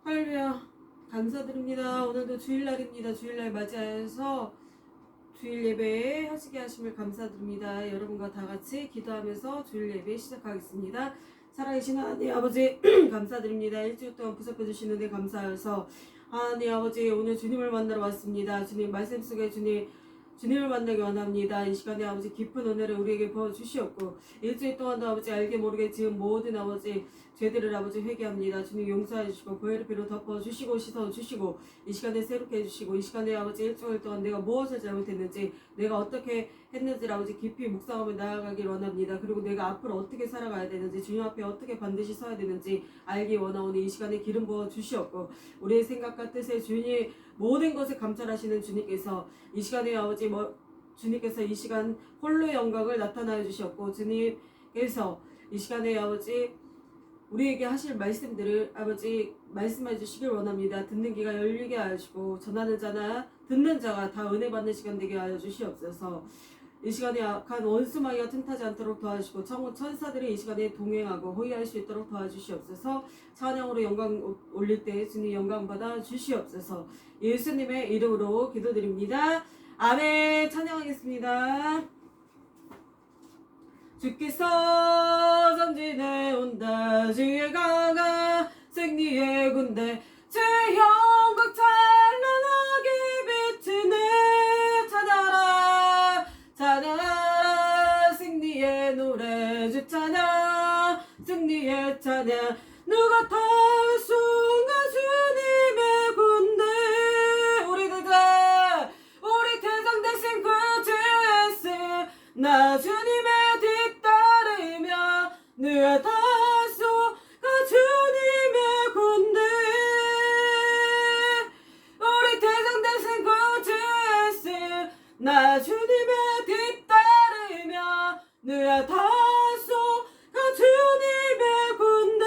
할렐루야. 감사드립니다. 오늘도 주일날입니다. 주일날 맞이하여서 주일 예배 하시게 하심을 감사드립니다. 여러분과 다 같이 기도하면서 주일 예배 시작하겠습니다. 살아계신 하나님 아버지 감사드립니다. 일주일 동안 보살펴 주시는데 감사해서 하나님 아버지 오늘 주님을 만나러 왔습니다. 주님 말씀 속에 주님을 만나기 원합니다. 이 시간에 아버지 깊은 은혜를 우리에게 부어주시옵고 일주일 동안도 아버지 알게 모르게 지은 모든 아버지 죄들을 아버지 회개합니다. 주님 용서해 주시고 보혈의 피로 덮어주시고 씻어주시고 이 시간에 새롭게 해주시고 이 시간에 아버지 일주일 동안 내가 무엇을 잘못했는지 내가 어떻게 했는지를 아버지 깊이 묵상하며 나아가길 원합니다. 그리고 내가 앞으로 어떻게 살아가야 되는지 주님 앞에 어떻게 반드시 서야 되는지 알기 원하오니 이 시간에 기름 부어 주시옵고 우리의 생각과 뜻에 주님 모든 것을 감찰하시는 주님께서 이 시간에 아버지 주님께서 이 시간 홀로 영광을 나타나여 주셨고 주님께서 이 시간에 아버지 우리에게 하실 말씀들을 아버지 말씀해 주시길 원합니다. 듣는 귀가 열리게 하시고 전하는 자나 듣는 자가 다 은혜 받는 시간 되게 하여 주시옵소서. 이 시간에 악한 원수마귀가 틈타지 않도록 도와주시고 천사들이 이 시간에 동행하고 호위할 수 있도록 도와주시옵소서. 찬양으로 영광 올릴 때 주님 영광 받아 주시옵소서. 예수님의 이름으로 기도드립니다. 아멘. 찬양하겠습니다. 주께서 전진해 온다. 주의 강한 승리의 군대 주의 영광 찬란하게 비치네. 찾아라 찬양하라 승리의 노래 주 찬양 승리의 찬양 누가 타올 순간 주님의 군대 우리 대장 대신 그 주의 나 주님의 뒤따르며 늘 다소가 주님의 군대 우리 대장 대신 그 주의 나 주님의 뒤따르며 늘 다소가 주님의 군대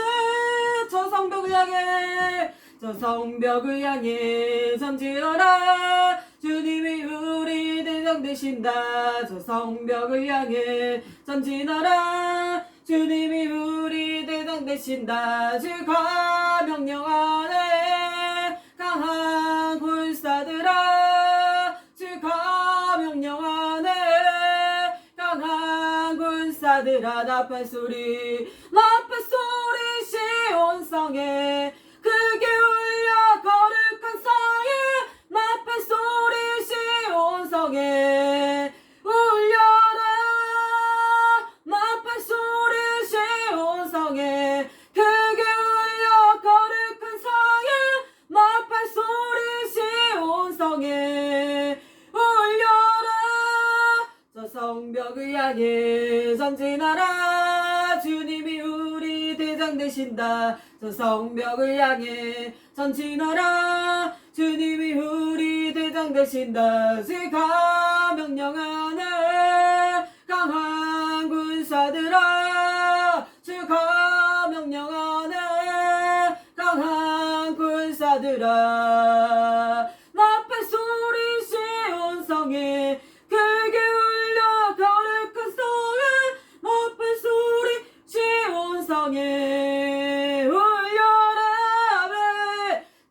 저 성벽을 향해 전진하라 주님이 우리 대장 되신다. 저 성벽을 향해 전진하라 주님이 우리 대장 되신다. 주가 명령하네 강한 군사들아 주가 명령하네 강한 군사들아 나팔 소리 시온성에 크게 울려 거룩한 성에 나팔 소리 시온성에 울려라 나팔 소리 시온성에 크게 울려 거룩한 성에 나팔 소리 시온성에 울려라 저 성벽을 향해 전진하라 주님이 우리 대장 되신다. 저 성벽을 향해 전진하라 주님이 우리 대장 되신다. 주가 명령하네 강한 군사들아 주가 명령하네 강한 군사들아 나팔 소리 시온성에 크게 울려 거룩한 성에 나팔 소리 시온성에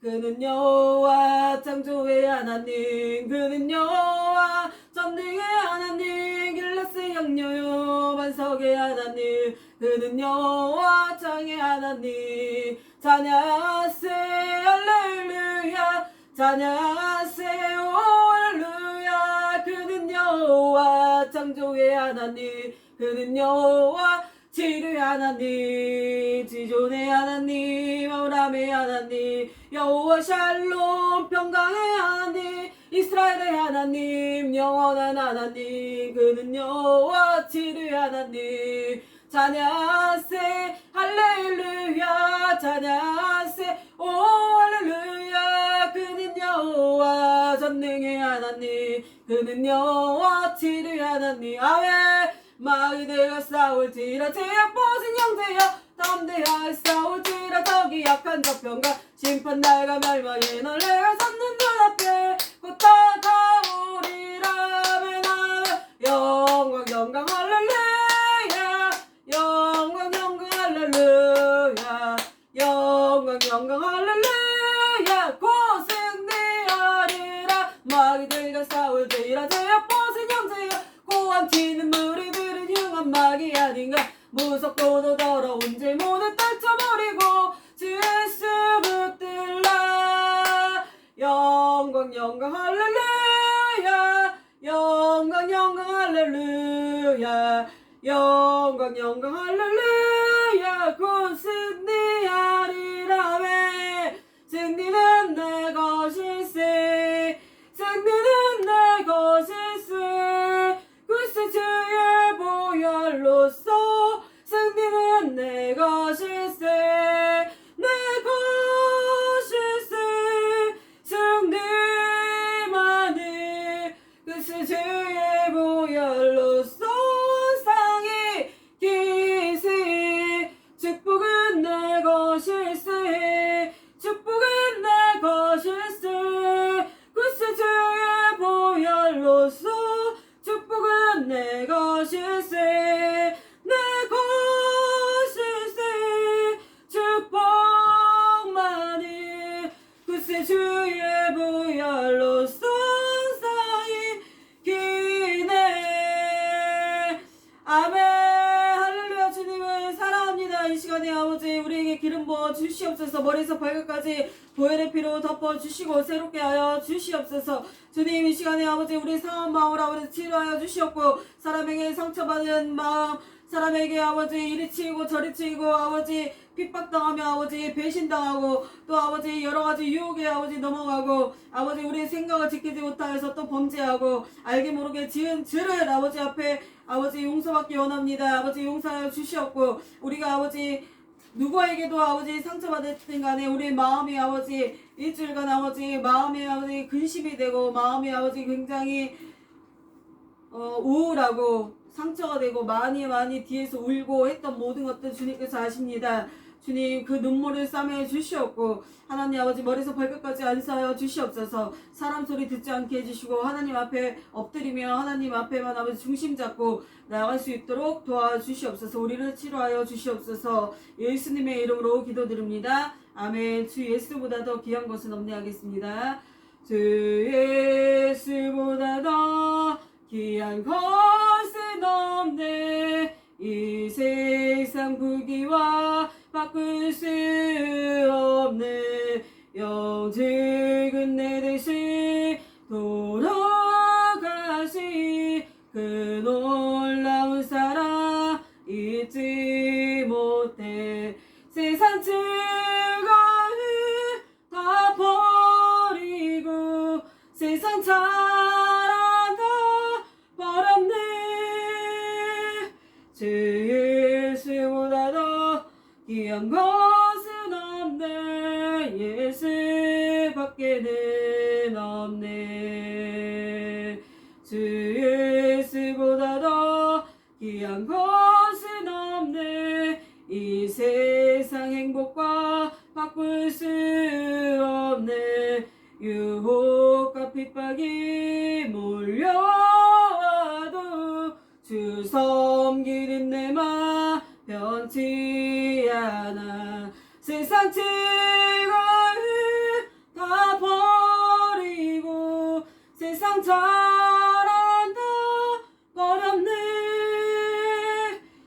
그는 여호와 창조의 하나님 그는 여호와 전능의 하나님 길라스 양요요 반석의 하나님 그는 여호와 창의 하나님 찬양하세 할렐루야 찬양하세 오 할렐루야 그는 여호와 창조의 하나님 그는 여호와 지루의 하나님 지존의 하나님 아브라함의 하나님 여호와 샬롬 평강의 하나님 이스라엘의 하나님 영원한 하나님 그는 여호와 지루의 하나님 찬양하세 할렐루야 찬양하세 오 할렐루야 그는 여호와 전능의 하나님 그는 여호와 지루의 하나님 아멘 마귀들과 싸울지라 제약벗은 형제여 담대하여 싸울지라 덕이 약한 적병과 심판 날과 멸망의 널 내가 섰는 눈앞에 곧 다가오리라 아멘 영광 영광 할렐루야 영광 할렐루야 곧 승리하리라 마귀들과 싸울지라 제압 벗은 형제여 고함 치는 무리들은 흉한 마귀 아닌가 무섭고도 더러운 질문을 떨쳐버리고 주 예수 붙들라 영광 할렐루야 영광 할렐루야 영광 할렐루야 곧 승리하리라 왜 승리는 내 것일세 승리는 내 것일세 글쎄 주의 보혈로서 승리는 내 것일세 내 것일세 승리만을 글쎄 주의 보혈로서 상이 기세 축복은 내 것일세 축복은 내 것일세 글쎄 주의 보혈로서 축복은 내 것일세 내 것일세 축복만이 글쎄 주의 보혈로서 사이 기네 아멘 할렐루야 주님을 사랑합니다. 이 시간에 아버지 우리에게 기름 부어 주시옵소서 머리에서 발끝까지 보혈의 피로 덮어 주시고 새롭게 하여 주시옵소서 주님 이 시간에 아버지 우리 상한 마음을 아버지 치료하여 주시옵고 사람에게 상처받은 마음 사람에게 아버지 이리 치이고 저리 치이고 아버지 핍박당하며 아버지 배신당하고 또 아버지 여러가지 유혹에 아버지 넘어가고 아버지 우리의 생각을 지키지 못하여서 또 범죄하고 알게 모르게 지은 죄를 아버지 앞에 아버지 용서받기 원합니다. 아버지 용서하여 주시옵고 우리가 아버지 누구에게도 아버지 상처받았든 간에 우리 마음이 아버지 일주일간 아버지 마음이 아버지 근심이 되고 마음이 아버지 굉장히 우울하고 상처가 되고 많이 뒤에서 울고 했던 모든 것들 주님께서 아십니다. 주님 그 눈물을 싸매 주시옵고 하나님 아버지 머리에서 발끝까지 안수하여 주시옵소서 사람 소리 듣지 않게 해주시고 하나님 앞에 엎드리며 하나님 앞에만 아버지 중심 잡고 나아갈 수 있도록 도와주시옵소서 우리를 치료하여 주시옵소서 예수님의 이름으로 기도드립니다. 아멘. 주 예수보다 더 귀한 것은 없네 하겠습니다. 주 예수보다 더 귀한 것은 없네 이 세상 부귀와 바꿀 수 없네 영적은 내 대신 돌아가시 그 놀라운 사랑 잊지 못해 세상 즐거움 다 버리고 세상 자랑 다 버렸네 주 예수보다 더 귀한 것은 없네 예수밖에는 없네 주 예수보다 더 귀한 것은 없네 이 세상 행복과 바꿀 수 없네 유혹과 핍박이 몰려와도 주 섬기는 내 맘 변치 않아 세상 즐거움 다 버리고 세상 자랑 다 버렸네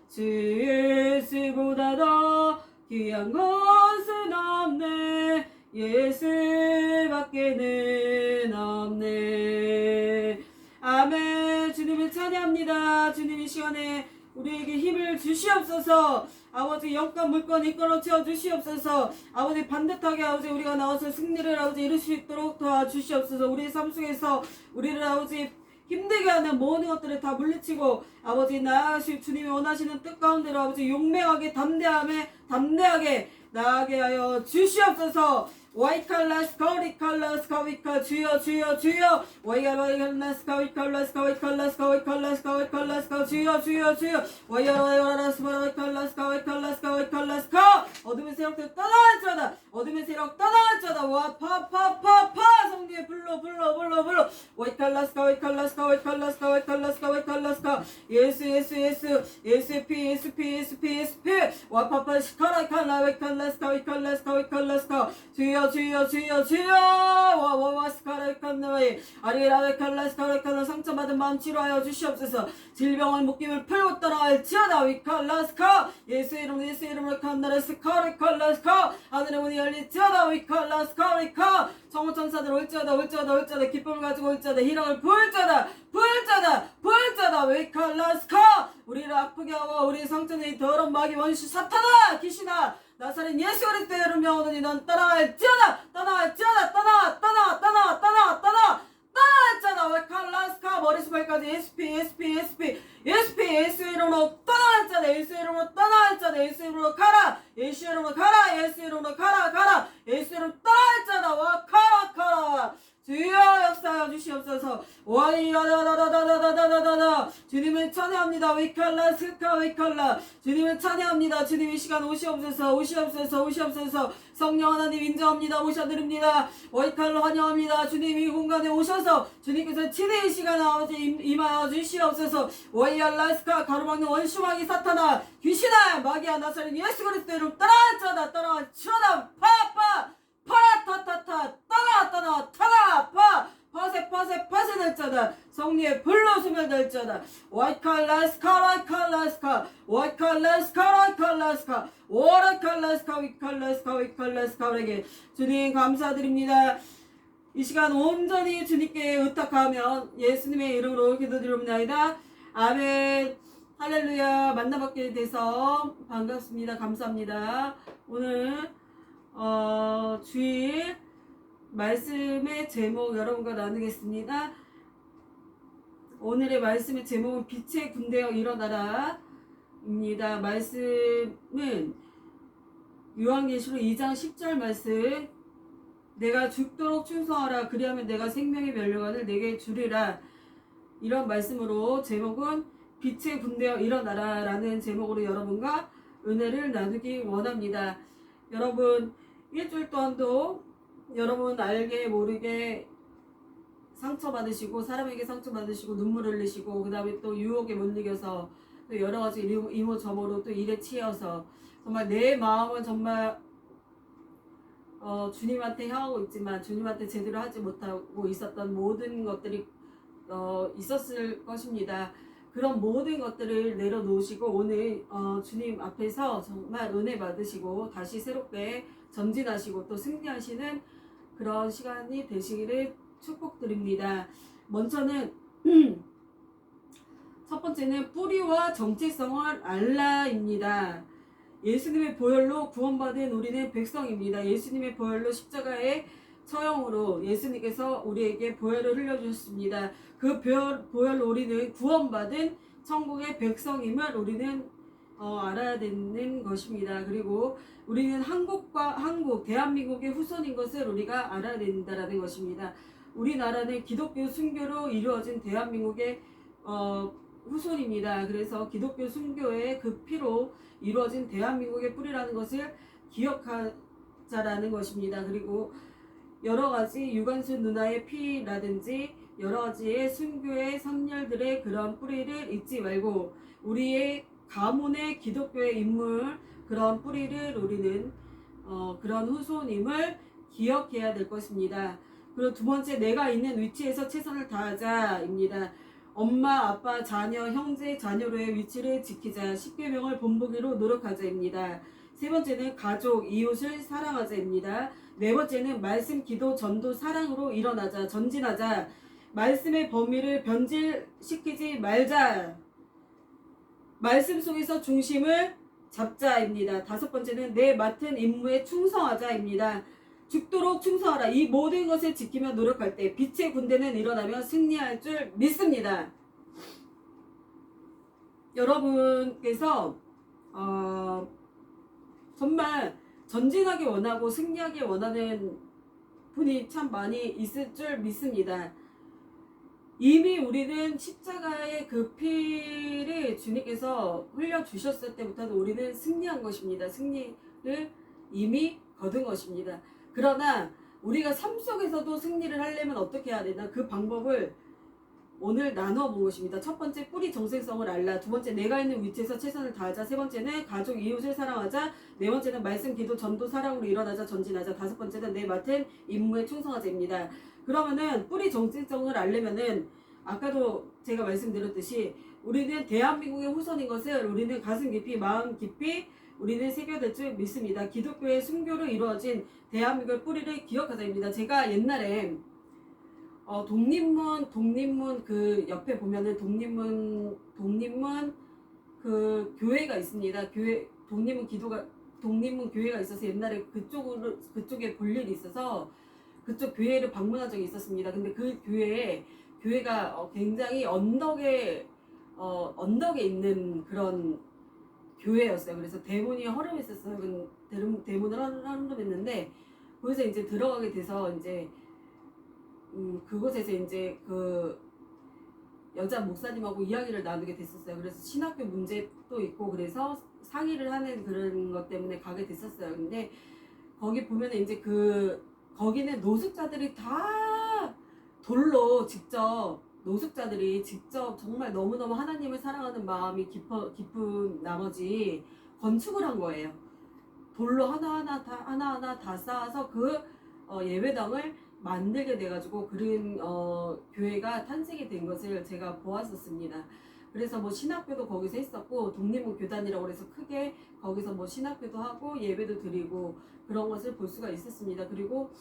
주 예수보다 더 귀한 것은 없네 예수밖에는 없네 아멘 주님을 찬양합니다. 주님 이 시간에 우리에게 힘을 주시옵소서 아버지 영권 물권 이끌어 채워 주시옵소서 아버지 반듯하게 아버지 우리가 나와서 승리를 아버지 이룰 수 있도록 도와주시옵소서 우리의 삶 속에서 우리를 아버지 힘들게 하는 모든 것들을 다 물리치고 아버지 나아가실 주님이 원하시는 뜻 가운데로 아버지 용맹하게 담대하게 나아가게 하여 주시옵소서 와이칼라스카 위칼라스카 위카 주여 주여 주여 와이칼라스카 위칼라스카 위칼라스카 위칼라스카 위칼라스카 주여 주여 주여 와이칼라스카 위칼라스카 위칼라스카 위칼라스카 어둠의 세력들 떠나자다 어둠의 세력 떠나자다 와파파파파 성령의 불러 불러 불러 불러 와이칼라스카 위칼라스카 위칼라스카 위칼라스카 위칼라스카 예수 예수 예수 예수의 피 예수 피 예수 피 예수 피 와파파 시카라 칼라 위칼라스카 위칼라스카 위칼라스카 주여 주여 주여 주여 와와와 스카라이칸나와이 아리라웨 칼라스카라이칸나 상처받은 마음 치료하여 주시옵소서 질병을 묶임을 풀고 떠나갈지어다 위칼라스카 예수의 이름 예수의 이름으로 칸나라 스카라이칼라스카 하늘의 문이 열릴지어다 위칼라스카 위카 성호천사들 올지어다 올지어다 올지어다 기쁨을 가지고 올지어다 희락을 부을지어다 부을지어다 부을지어다 위칼라스카 우리를 아프게 하고 우리 상처는 더러운 마귀 원수 사탄아 귀신아 나사렛 예수 그리스도의 이름 명하노니 넌 떠나갈지어다 떠나갈지어다 떠나갈지어다 웨칼라스카 머리에서 발까지 예수피 예수피 예수피 예수피 예수 이름으로 떠나갈지어다 예수 이름으로 떠나갈지어다 예수 이름으로 가라 예수 이름으로 가라 예수 이름으로 가라 가라 예수 이름으로 떠나갈지어다 와 가라 주여 역사하여 주시옵소서 와이야다다다다다다다다 주님을 찬양합니다 위칼라 스카 위칼라 주님을 찬양합니다 주님 이 시간 오시옵소서 오시옵소서 오시옵소서 성령 하나님 인정합니다 모셔드립니다 와이칼라 환영합니다 주님 이 공간에 오셔서 주님께서 친히 이 시간 아버지 임하여 주시옵소서 와이알라스카 가로막는 원수마귀 사탄아 귀신아 마귀야 나사렛 예수 그리스도 이름 따라쳐다 따라쳐다 파파 파라타타타 떠나 파 파세 날짜다 성리의 불로 소멸될자다 와이칼라스카 와이칼라스카 와이칼라스카 와이칼라스카 오라칼라스카 위칼라스카 위칼라스카에게 주님 감사드립니다. 이 시간 온전히 주님께 의탁하며 예수님의 이름으로 기도드립니다. 아멘. 할렐루야. 만나뵙게 돼서 반갑습니다. 감사합니다. 오늘 주일 말씀의 제목 여러분과 나누겠습니다. 오늘의 말씀의 제목은 빛의 군대여 일어나라 입니다. 말씀은 요한계시록 2장 10절 말씀 내가 죽도록 충성하라 그리하면 내가 생명의 면류관을 내게 주리라 이런 말씀으로 제목은 빛의 군대여 일어나라 라는 제목으로 여러분과 은혜를 나누기 원합니다. 여러분 일주일 동안도 여러분 알게 모르게 상처받으시고 사람에게 상처받으시고 눈물 흘리시고 그 다음에 또 유혹에 못 이겨서 또 여러가지 이모저모로 또 일에 치여서 정말 내 마음은 정말 주님한테 향하고 있지만 주님한테 제대로 하지 못하고 있었던 모든 것들이 있었을 것입니다. 그런 모든 것들을 내려놓으시고 오늘 주님 앞에서 정말 은혜 받으시고 다시 새롭게 전진하시고 또 승리하시는 그런 시간이 되시기를 축복드립니다. 먼저는 첫 번째는 뿌리와 정체성을 알라입니다. 예수님의 보혈로 구원받은 우리는 백성입니다. 예수님의 보혈로 십자가의 처형으로 예수님께서 우리에게 보혈을 흘려주셨습니다. 그 보혈로 우리는 구원받은 천국의 백성임을 우리는 알아야 되는 것입니다. 그리고 우리는 한국 대한민국의 후손인 것을 우리가 알아야 된다는 것입니다. 우리나라는 기독교 순교로 이루어진 대한민국의 후손입니다. 그래서 기독교 순교의 그 피로 이루어진 대한민국의 뿌리라는 것을 기억하자라는 것입니다. 그리고 여러 가지 유관순 누나의 피라든지 여러 가지의 순교의 선열들의 그런 뿌리를 잊지 말고 우리의 가문의 기독교의 인물 그런 뿌리를 우리는 그런 후손임을 기억해야 될 것입니다. 그리고 두 번째 내가 있는 위치에서 최선을 다하자입니다. 엄마, 아빠, 자녀, 형제, 자녀로의 위치를 지키자. 십계명을 본보기로 노력하자입니다. 세 번째는 가족, 이웃을 사랑하자입니다. 네 번째는 말씀, 기도, 전도, 사랑으로 일어나자. 전진하자. 말씀의 범위를 변질시키지 말자. 말씀 속에서 중심을 잡자입니다. 다섯 번째는 내 맡은 임무에 충성하자입니다. 죽도록 충성하라. 이 모든 것을 지키며 노력할 때 빛의 군대는 일어나며 승리할 줄 믿습니다. 여러분께서 정말 전진하기 원하고 승리하기 원하는 분이 참 많이 있을 줄 믿습니다. 이미 우리는 십자가의 그 피를 주님께서 흘려주셨을 때부터는 우리는 승리한 것입니다. 승리를 이미 거둔 것입니다. 그러나 우리가 삶 속에서도 승리를 하려면 어떻게 해야 되나, 그 방법을 오늘 나누어 본 것입니다. 첫 번째, 뿌리 정체성을 알라. 두 번째, 내가 있는 위치에서 최선을 다하자. 세 번째는 가족 이웃을 사랑하자. 네 번째는 말씀, 기도, 전도, 사랑으로 일어나자, 전진하자. 다섯 번째는 내 맡은 임무에 충성하자입니다. 그러면은 뿌리 정체성을 알려면은 아까도 제가 말씀드렸듯이 우리는 대한민국의 후손인 것을 우리는 가슴 깊이 마음 깊이 우리는 새겨들 줄 믿습니다. 기독교의 순교로 이루어진 대한민국의 뿌리를 기억하자입니다. 제가 옛날에 독립문 그 옆에 보면은 독립문 그 교회가 있습니다. 독립문 교회가 있어서 옛날에 그쪽에 볼 일이 있어서 그쪽 교회를 방문한 적이 있었습니다. 근데 그 교회가 굉장히 언덕에 있는 그런 교회였어요. 그래서 대문이 허름했었어요. 대문을 허름했는데 거기서 이제 들어가게 돼서 이제 그곳에서 이제 그 여자 목사님하고 이야기를 나누게 됐었어요. 그래서 신학교 문제도 있고 그래서 상의를 하는 그런 것 때문에 가게 됐었어요. 근데 거기 보면 이제 거기는 노숙자들이 다 돌로 노숙자들이 직접 정말 너무너무 하나님을 사랑하는 마음이 깊은 나머지 건축을 한 거예요. 돌로 하나하나 다 쌓아서 예배당을 만들게 돼가지고 그런 교회가 탄생이 된 것을 제가 보았었습니다. 그래서 뭐 신학교도 거기서 했었고 독립문 교단이라고 그래서 크게 거기서 뭐 신학교도 하고 예배도 드리고 그런 것을 볼 수가 있었습니다. 그리고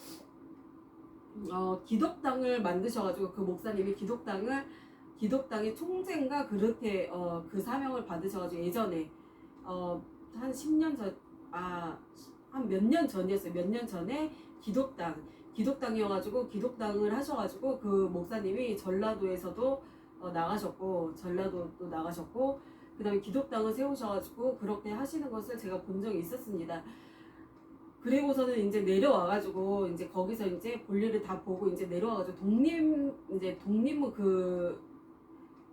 기독당을 만드셔가지고 그 목사님이 기독당의 총재인가 그렇게 그 사명을 받으셔가지고 예전에 한 10년 전 한 몇 년 전이었어요. 몇 년 전에 기독당이어가지고 기독당을 하셔가지고 그 목사님이 전라도에서도 전라도도 나가셨고 그 다음에 기독당을 세우셔가지고 그렇게 하시는 것을 제가 본 적이 있었습니다. 그리고서는 이제 내려와가지고 이제 거기서 이제 볼일을 다 보고 이제 내려와가지고 독립문 그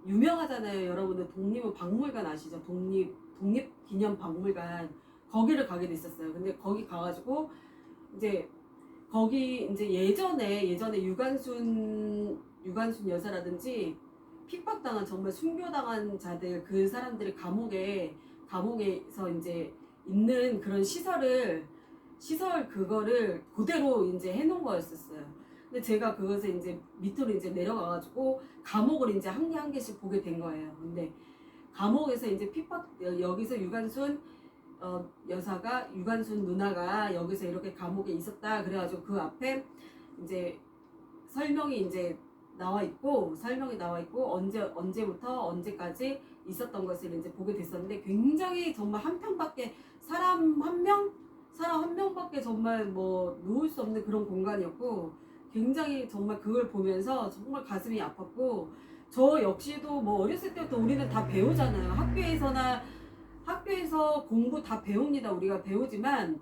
유명하잖아요. 여러분들 독립문 박물관 아시죠? 독립기념박물관 거기를 가게 됐었어요. 근데 거기 가가지고 이제 거기 이제 예전에 유관순 여사라든지 핍박당한 정말 순교당한 자들 그 사람들이 감옥에서 이제 있는 그런 시설 그거를 그대로 이제 해놓은 거였었어요. 근데 제가 그것을 이제 밑으로 이제 내려가가지고 감옥을 이제 한 개 한 개씩 보게 된 거예요. 근데 감옥에서 이제 여기서 유관순 누나가 여기서 이렇게 감옥에 있었다. 그래가지고 그 앞에 이제 설명이 이제 나와 있고 언제부터 언제까지 있었던 것을 이제 보게 됐었는데 굉장히 정말 사람 한 명밖에 정말 뭐 누울 수 없는 그런 공간이었고 굉장히 정말 그걸 보면서 정말 가슴이 아팠고 저 역시도 뭐 어렸을 때부터 우리는 다 배우잖아요. 학교에서 공부 다 배웁니다. 우리가 배우지만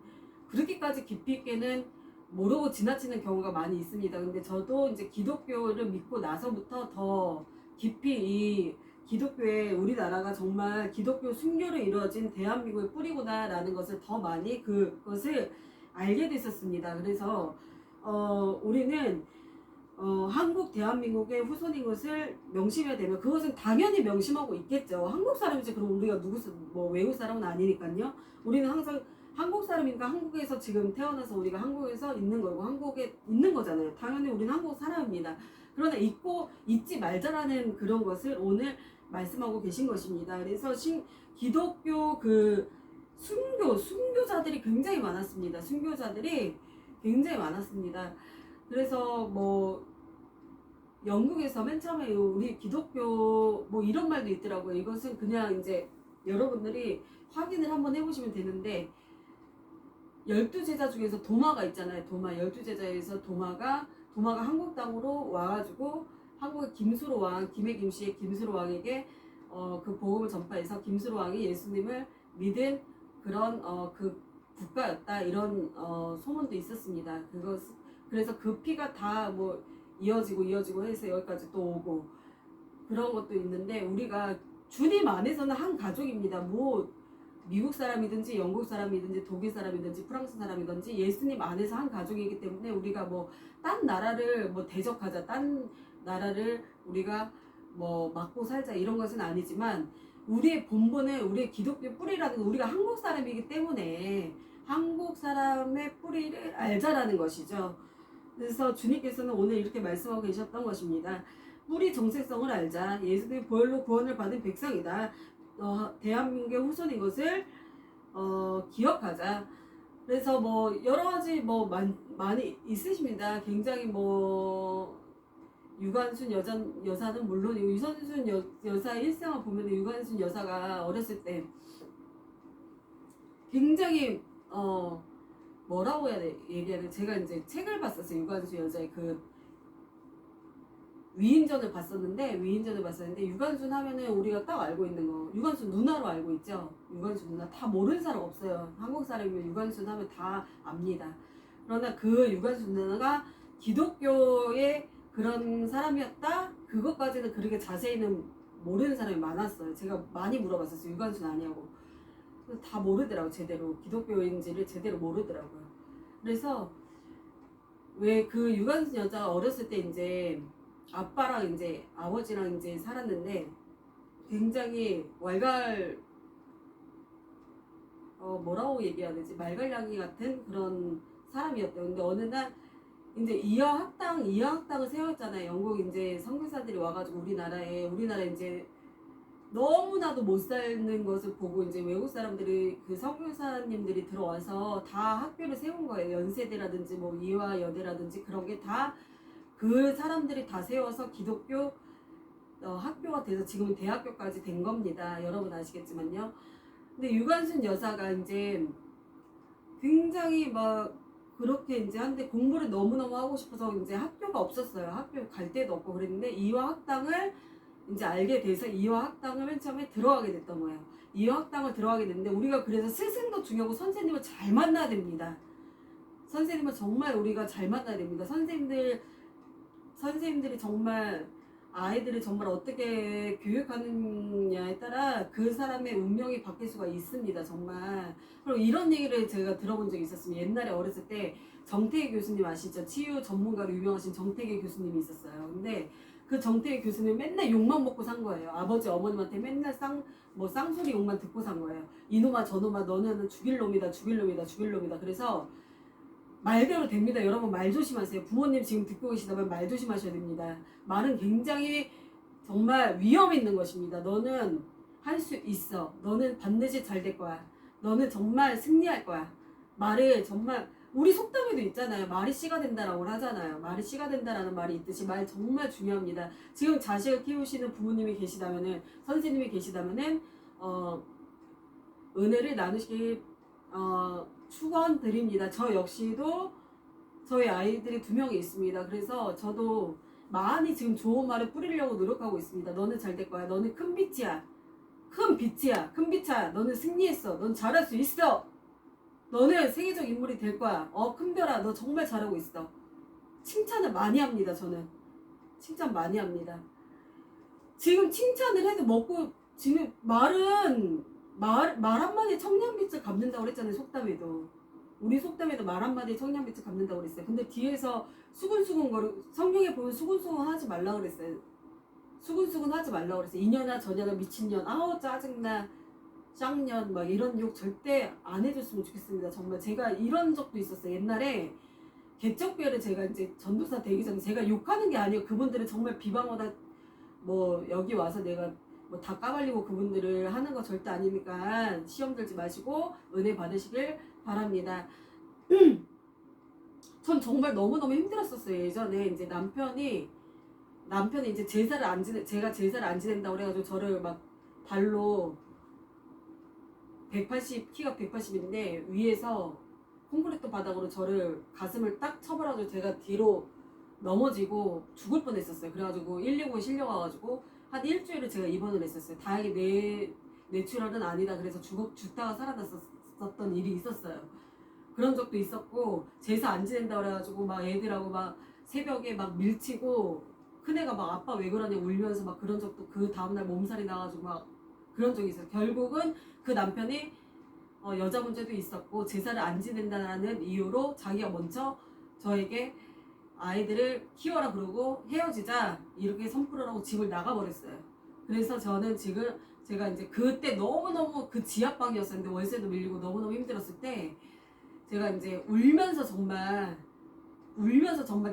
그렇게까지 깊이 있게는 모르고 지나치는 경우가 많이 있습니다. 근데 저도 이제 기독교를 믿고 나서부터 더 깊이 이 기독교에 우리나라가 정말 기독교 순교로 이루어진 대한민국의 뿌리구나라는 것을 더 많이 그것을 알게 됐었습니다. 그래서 우리는 한국 대한민국의 후손인 것을 명심해야 되면 그것은 당연히 명심하고 있겠죠. 한국 사람이지 그럼 우리가 외국 사람은 아니니까요. 우리는 항상 한국 사람이니까 한국에서 지금 태어나서 우리가 한국에서 있는 거고 한국에 있는 거잖아요. 당연히 우리는 한국 사람입니다. 그러나 잊지 말자라는 그런 것을 오늘 말씀하고 계신 것입니다. 그래서 기독교 그 순교자들이 굉장히 많았습니다. 그래서 뭐 영국에서 맨 처음에 우리 기독교 뭐 이런 말도 있더라고요. 이것은 그냥 이제 여러분들이 확인을 한번 해보시면 되는데 12제자 중에서 도마가 있잖아요. 12제자에서 도마가 한국 땅으로 와가지고 한국의 김의 김씨의 김수로 왕에게 그 복음을 전파해서 김수로 왕이 예수님을 믿은 그런 그 국가였다 이런 소문도 있었습니다. 그래서 그 피가 다 뭐 이어지고 해서 여기까지 또 오고 그런 것도 있는데, 우리가 주님 안에서는 한 가족입니다. 뭐 미국 사람이든지 영국 사람이든지 독일 사람이든지 프랑스 사람이든지 예수님 안에서 한 가족이기 때문에 우리가 뭐 딴 나라를 뭐 대적하자, 딴 나라를 우리가 뭐 막고 살자 이런 것은 아니지만, 우리의 본분은 우리의 기독교 뿌리라는 거, 우리가 한국 사람이기 때문에 한국 사람의 뿌리를 알자라는 것이죠. 그래서 주님께서는 오늘 이렇게 말씀하고 계셨던 것입니다. 뿌리 정체성을 알자. 예수님의 보혈로 구원을 받은 백성이다. 대한민국의 후손인 것을 기억하자. 그래서 뭐 여러 가지 뭐 많이 있으십니다. 굉장히 뭐 유관순 여사는 물론이고, 유선순 여사의 일생을 보면 유관순 여사가 어렸을 때 굉장히 뭐라고 얘기해야 돼? 제가 이제 책을 봤었어요. 유관순 여자의 그 위인전을 봤었는데 유관순 하면은 우리가 딱 알고 있는 거, 유관순 누나로 알고 있죠. 유관순 누나 다 모르는 사람 없어요. 한국 사람이면 유관순 하면 다 압니다. 그러나 그 유관순 누나가 기독교의 그런 사람이었다? 그것까지는 그렇게 자세히는 모르는 사람이 많았어요. 제가 많이 물어봤었어요. 유관순 아니냐고. 다 모르더라고. 제대로 기독교인지를 제대로 모르더라고요. 그래서 왜 그 유관순 여자가 어렸을 때 이제 아빠랑 이제 아버지랑 이제 살았는데 굉장히 뭐라고 얘기해야 되지? 말갈량이 같은 그런 사람이었대요. 근데 어느 날 이제 이화학당을 세웠잖아요. 영국 이제 선교사들이 와가지고 우리나라에 이제 너무나도 못 사는 것을 보고 이제 외국 사람들이, 그 선교사님들이 들어와서 다 학교를 세운 거예요. 연세대라든지 뭐 이화여대라든지 그런 게 다 그 사람들이 다 세워서 기독교 학교가 돼서 지금은 대학교까지 된 겁니다. 여러분 아시겠지만요. 근데 유관순 여사가 이제 굉장히 막 그렇게 이제 한데 공부를 너무너무 하고 싶어서 이제 학교가 없었어요. 학교 갈 데도 없고 그랬는데 이화학당을 이제 알게 돼서 이화학당을 맨 처음에 들어가게 됐던 거예요. 이화학당을 들어가게 됐는데, 우리가 그래서 스승도 중요하고 선생님을 잘 만나야 됩니다. 선생님을 정말 우리가 잘 만나야 됩니다. 선생님들이 정말 아이들을 정말 어떻게 교육하느냐에 따라 그 사람의 운명이 바뀔 수가 있습니다. 정말. 그리고 이런 얘기를 제가 들어본 적이 있었습니다. 옛날에 어렸을 때 정태기 교수님 아시죠? 치유 전문가로 유명하신 정태기 교수님이 있었어요. 근데 그 정태기 교수님 맨날 욕만 먹고 산 거예요. 아버지 어머님한테 맨날 쌍소리 욕만 듣고 산 거예요. 이놈아 저놈아 너는 죽일 놈이다. 그래서 말대로 됩니다. 여러분 말 조심하세요. 부모님 지금 듣고 계시다면 말 조심하셔야 됩니다. 말은 굉장히 정말 위험 있는 것입니다. 너는 할 수 있어. 너는 반드시 잘 될 거야. 너는 정말 승리할 거야. 말을 정말, 우리 속담에도 있잖아요. 말이 씨가 된다라고 하잖아요. 말이 씨가 된다라는 말이 있듯이 말 정말 중요합니다. 지금 자식을 키우시는 부모님이 계시다면은, 선생님이 계시다면은 은혜를 나누시길 축원드립니다. 저 역시도 저희 아이들이 2명이 있습니다. 그래서 저도 많이 지금 좋은 말을 뿌리려고 노력하고 있습니다. 너는 잘 될 거야. 너는 큰 빛이야. 큰 빛이야. 너는 승리했어. 넌 잘할 수 있어. 너는 세계적 인물이 될 거야. 큰별아, 너 정말 잘하고 있어. 칭찬을 많이 합니다. 저는 칭찬 많이 합니다. 지금 칭찬을 해도 지금 말 한마디에 청량빛을 갚는다고 그랬잖아요. 속담에도. 우리 속담에도 말 한마디에 청량빛을 갚는다고 그랬어요. 근데 뒤에서 성경에 보면 수근수근 하지 말라고 그랬어요. 수근수근 하지 말라고 그랬어요. 이년아 저년아 미친년, 아우 짜증나, 쌍년, 막 이런 욕 절대 안 해줬으면 좋겠습니다. 정말 제가 이런 적도 있었어요. 옛날에 개척교회를 제가 이제 전도사 되기 전에 제가 욕하는 게 아니에요. 그분들은 정말 비방하다 뭐 여기 와서 내가 뭐 다 까발리고 그분들을 하는 거 절대 아니니까 시험 들지 마시고 은혜 받으시길 바랍니다. 전 정말 너무너무 힘들었었어요. 예전에 이제 남편이 이제 제가 제사를 안 지낸다고 그래가지고 저를 막 발로 키가 180인데 위에서 콘크리트 바닥으로 저를 가슴을 딱 쳐버려가지고 제가 뒤로 넘어지고 죽을 뻔했었어요. 그래가지고 119에 실려가가지고 한 일주일을 제가 입원을 했었어요. 다행히 뇌출혈은 아니다. 그래서 죽다가 살아났었던 일이 있었어요. 그런 적도 있었고 제사 안 지낸다 그래가지고 막 애들하고 막 새벽에 막 밀치고 큰애가 막 아빠 왜 그러냐 울면서 막 그런 적도 그 다음날 몸살이 나가지고 막 그런 적이 있어요. 결국은 그 남편이 여자 문제도 있었고 제사를 안 지낸다는 이유로 자기가 먼저 저에게 아이들을 키워라 그러고 헤어지자 이렇게 선풀을 하고 집을 나가버렸어요. 그래서 저는 지금 제가 이제 그때 너무너무 그 지하방이었었는데 월세도 밀리고 너무너무 힘들었을 때 제가 이제 울면서 정말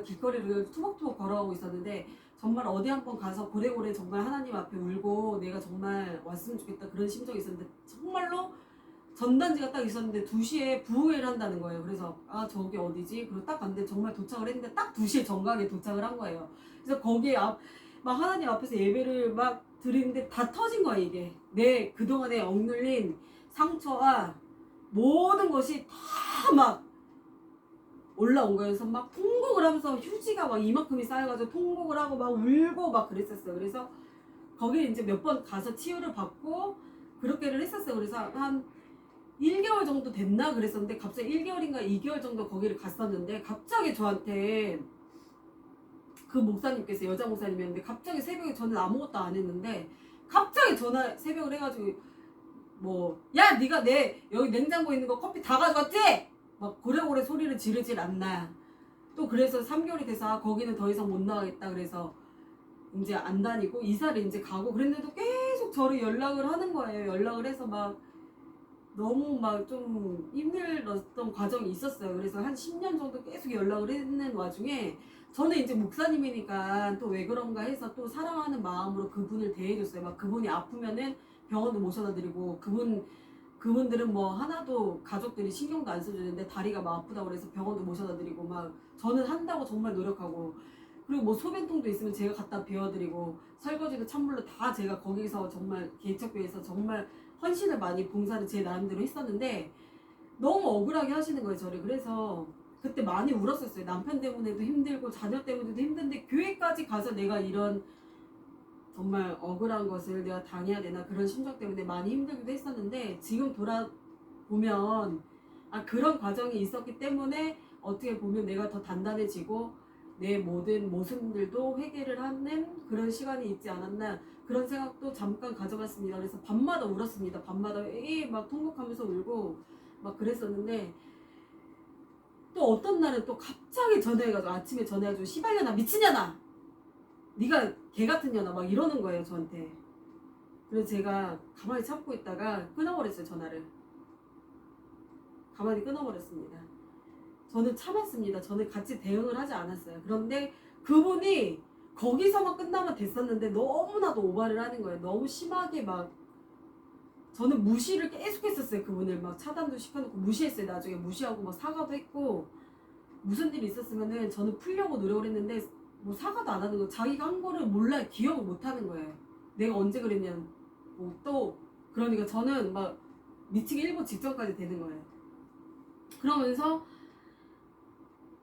길거리를 투벅투벅 걸어가고 있었는데 정말 어디 한번 가서 고래고래 정말 하나님 앞에 울고 내가 정말 왔으면 좋겠다 그런 심정이 있었는데 정말로 전단지가 딱 있었는데 2시에 부흥회를 한다는 거예요. 그래서 아 저기 어디지? 그리고 딱 갔는데 정말 도착을 했는데 딱 2시에 정각에 도착을 한 거예요. 그래서 거기에 막 하나님 앞에서 예배를 막 드리는데 다 터진 거야 이게. 내 그동안에 억눌린 상처와 모든 것이 다 막 올라온 거예요. 그래서 막 통곡을 하면서 휴지가 막 이만큼이 쌓여가지고 통곡을 하고 막 울고 막 그랬었어요. 그래서 거기에 이제 몇 번 가서 치유를 받고 그렇게를 했었어요. 그래서 한 1개월 정도 됐나 그랬었는데 갑자기 1개월인가 2개월 정도 거기를 갔었는데 갑자기 저한테 그 목사님께서 여자 목사님이었는데 갑자기 새벽에 저는 아무것도 안 했는데 갑자기 전화 새벽을 해가지고 뭐 야 네가 내 여기 냉장고에 있는 거 커피 다 가져갔지? 막 고래고래 소리를 지르질 않나. 또 그래서 3개월이 돼서 아, 거기는 더 이상 못 나가겠다 그래서 이제 안 다니고 이사를 이제 가고 그랬는데도 계속 저를 연락을 하는 거예요. 연락을 해서 막 너무 막 좀 힘들었던 과정이 있었어요. 그래서 한 10년 정도 계속 연락을 했는 와중에 저는 이제 목사님이니까 또 왜 그런가 해서 또 사랑하는 마음으로 그분을 대해줬어요. 막 그분이 아프면은 병원도 모셔다 드리고 그분들은 뭐 하나도 가족들이 신경도 안 써주는데 다리가 막 아프다고 그래서 병원도 모셔다 드리고 막 저는 한다고 정말 노력하고 그리고 뭐 소변통도 있으면 제가 갖다 비워드리고 설거지도 찬물로 다 제가 거기서 정말 개척교회에서 정말 헌신을 많이 봉사를 제 나름대로 했었는데 너무 억울하게 하시는 거예요 저를. 그래서 그때 많이 울었었어요. 남편 때문에도 힘들고 자녀 때문에도 힘든데 교회까지 가서 내가 이런 정말 억울한 것을 내가 당해야 되나 그런 심정 때문에 많이 힘들기도 했었는데 지금 돌아보면 아 그런 과정이 있었기 때문에 어떻게 보면 내가 더 단단해지고 내 모든 모순들도 회개를 하는 그런 시간이 있지 않았나 그런 생각도 잠깐 가져봤습니다. 그래서 밤마다 울었습니다. 밤마다 막 통곡하면서 울고 막 그랬었는데 또 어떤 날은 또 갑자기 전화해가지고 아침에 전화해가지고 시발년아 미친년아 네가 개같은 년아 막 이러는 거예요 저한테. 그래서 제가 가만히 참고 있다가 끊어버렸어요 전화를. 가만히 끊어버렸습니다. 저는 참았습니다. 저는 같이 대응을 하지 않았어요. 그런데 그분이 거기서만 끝나면 됐었는데 너무나도 오바를 하는 거예요. 너무 심하게 막 저는 무시를 계속 했었어요. 그분을 막 차단도 시켜놓고 무시했어요. 나중에 무시하고 막 사과도 했고 무슨 일이 있었으면은 저는 풀려고 노력을 했는데 뭐 사과도 안 하는 거 자기가 한 거를 몰라 기억을 못 하는 거예요. 내가 언제 그랬냐 또 그러니까 저는 막 미치기 일보 직전까지 되는 거예요. 그러면서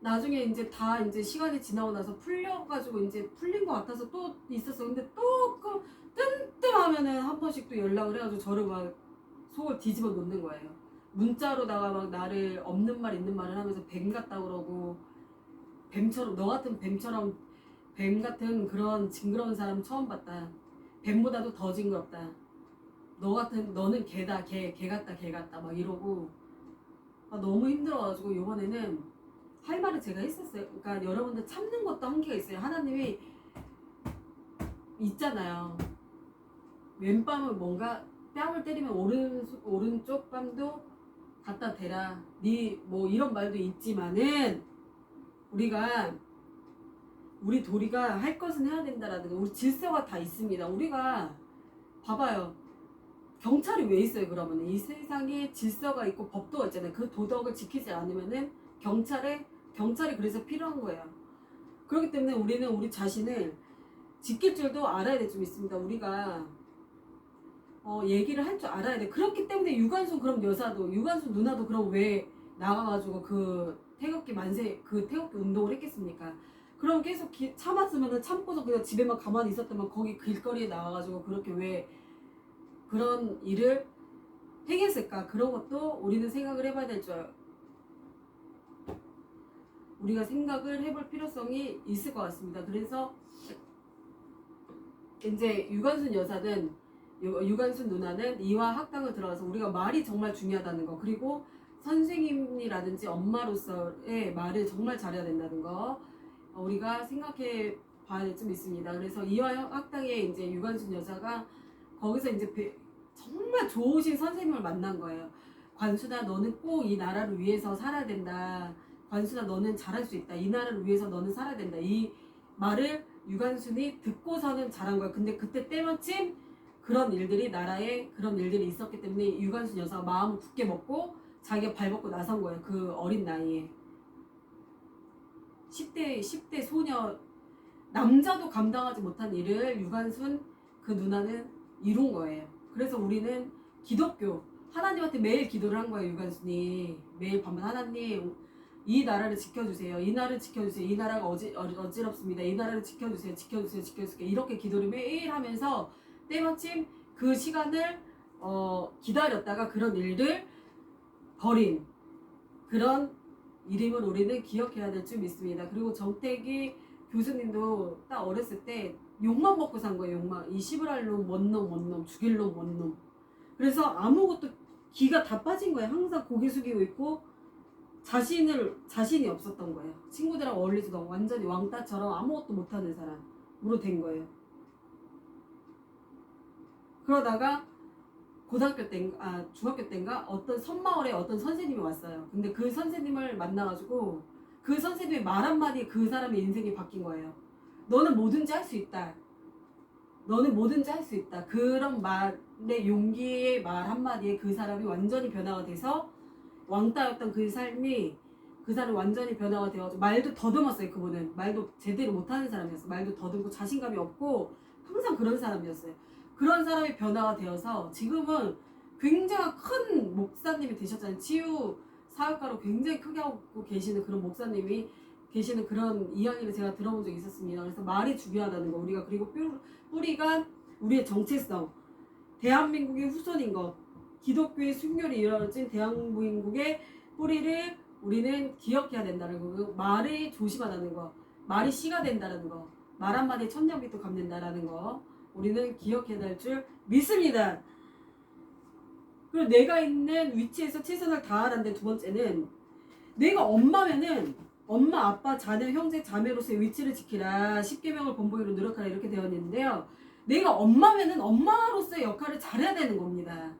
나중에 이제 다 이제 시간이 지나고 나서 풀려가지고 이제 풀린 것 같아서 또 있었어. 근데 또 그 뜸뜸하면은 한 번씩 또 연락을 해가지고 저를 막 속을 뒤집어 놓는 거예요. 문자로다가 막 나를 없는 말 있는 말을 하면서 뱀 같다 그러고 뱀처럼 너 같은 뱀처럼 뱀 같은 그런 징그러운 사람 처음 봤다. 뱀보다도 더 징그럽다. 너는 개다 개 같다 막 이러고 아, 너무 힘들어가지고 이번에는 할 말을 제가 했었어요. 그러니까 여러분들 참는 것도 한계가 있어요. 하나님이 있잖아요. 왼뺨은 뭔가 뺨을 때리면 오른쪽 뺨도 갖다 대라. 네 뭐 이런 말도 있지만은 우리 도리가 할 것은 해야 된다라는 거. 우리 질서가 다 있습니다. 우리가 봐봐요. 경찰이 왜 있어요? 그러면 이 세상에 질서가 있고 법도가 있잖아요. 그 도덕을 지키지 않으면은 경찰이 그래서 필요한 거예요. 그렇기 때문에 우리는 우리 자신을 지킬 줄도 알아야 될 줄 믿습니다. 우리가 얘기를 할 줄 알아야 돼. 그렇기 때문에 유관순 그럼 여사도 유관순 누나도 그럼 왜 나가가지고 그 태극기 운동을 했겠습니까? 그럼 계속 참았으면은 참고서 그냥 집에만 가만히 있었다면 거기 길거리에 나와가지고 그렇게 왜 그런 일을 행했을까? 그런 것도 우리는 생각을 해봐야 될 줄 우리가 생각을 해볼 필요성이 있을 것 같습니다. 그래서 이제 유관순 여사는 유관순 누나는 이화 학당을 들어가서 우리가 말이 정말 중요하다는 거, 그리고 선생님이라든지 엄마로서의 말을 정말 잘해야 된다는 거 우리가 생각해 봐야 될 점 있습니다. 그래서 이화 학당에 이제 유관순 여사가 거기서 이제 정말 좋으신 선생님을 만난 거예요. 관순아, 너는 꼭 이 나라를 위해서 살아야 된다. 관순아, 너는 잘할 수 있다. 이 나라를 위해서 너는 살아야 된다. 이 말을 유관순이 듣고서는 잘한 거예요. 근데 그때 때마침 그런 일들이, 나라에 그런 일들이 있었기 때문에 유관순 여사가 마음을 굳게 먹고 자기가 발벗고 나선 거예요. 그 어린 나이에 10대 소녀, 남자도 감당하지 못한 일을 유관순 그 누나는 이룬 거예요. 그래서 우리는 기독교, 하나님한테 매일 기도를 한 거예요. 유관순이 매일 밤은 하나님, 이 나라를 지켜주세요. 이 나라를 지켜주세요. 이 나라가 어지럽습니다. 이 나라를 지켜주세요. 지켜주세요. 지켜주세요. 이렇게 기도를 매일 하면서 때마침 그 시간을 기다렸다가 그런 일을 벌인 그런 이름을 우리는 기억해야 될 줄 믿습니다. 그리고 정태기 교수님도 딱 어렸을 때 욕만 먹고 산 거예요. 욕만. 이 시부랄 놈, 원놈, 죽일 놈, 원놈. 그래서 아무것도 기가 다 빠진 거예요. 항상 고개 숙이고 있고 자신이 없었던 거예요. 친구들하고 어울리지도 않고 완전히 왕따처럼 아무것도 못하는 사람으로 된 거예요. 그러다가 중학교 때인가 어떤 섬마을에 어떤 선생님이 왔어요. 근데 그 선생님을 만나가지고 그 선생님의 말 한마디에 그 사람의 인생이 바뀐 거예요. 너는 뭐든지 할 수 있다. 너는 뭐든지 할 수 있다. 그런 말의 용기의 말 한마디에 그 사람이 완전히 변화가 돼서 왕따였던 그 삶이 그 사람이 완전히 변화가 되어서 말도 더듬었어요. 그분은 말도 제대로 못하는 사람이었어요. 말도 더듬고 자신감이 없고 항상 그런 사람이었어요. 그런 사람이 변화가 되어서 지금은 굉장히 큰 목사님이 되셨잖아요. 치유 사역가로 굉장히 크게 하고 계시는 그런 목사님이 계시는 그런 이야기를 제가 들어본 적이 있었습니다. 그래서 말이 중요하다는 거, 우리가, 그리고 뿌리가 우리의 정체성, 대한민국의 후손인 것, 기독교의 순결이 이루어진 대한민국의 뿌리를 우리는 기억해야 된다는 거, 그리고 말을 조심하다는 거, 말이 씨가 된다는 거, 말 한마디에 천냥빚도 갚는다라는 거 우리는 기억해야 될 줄 믿습니다. 그리고 내가 있는 위치에서 최선을 다하라는데, 두 번째는 내가 엄마면은 엄마, 아빠, 자녀, 형제, 자매로서의 위치를 지키라. 10계명을 본보기로 노력하라. 이렇게 되어 있는데요. 내가 엄마면은 엄마로서의 역할을 잘해야 되는 겁니다.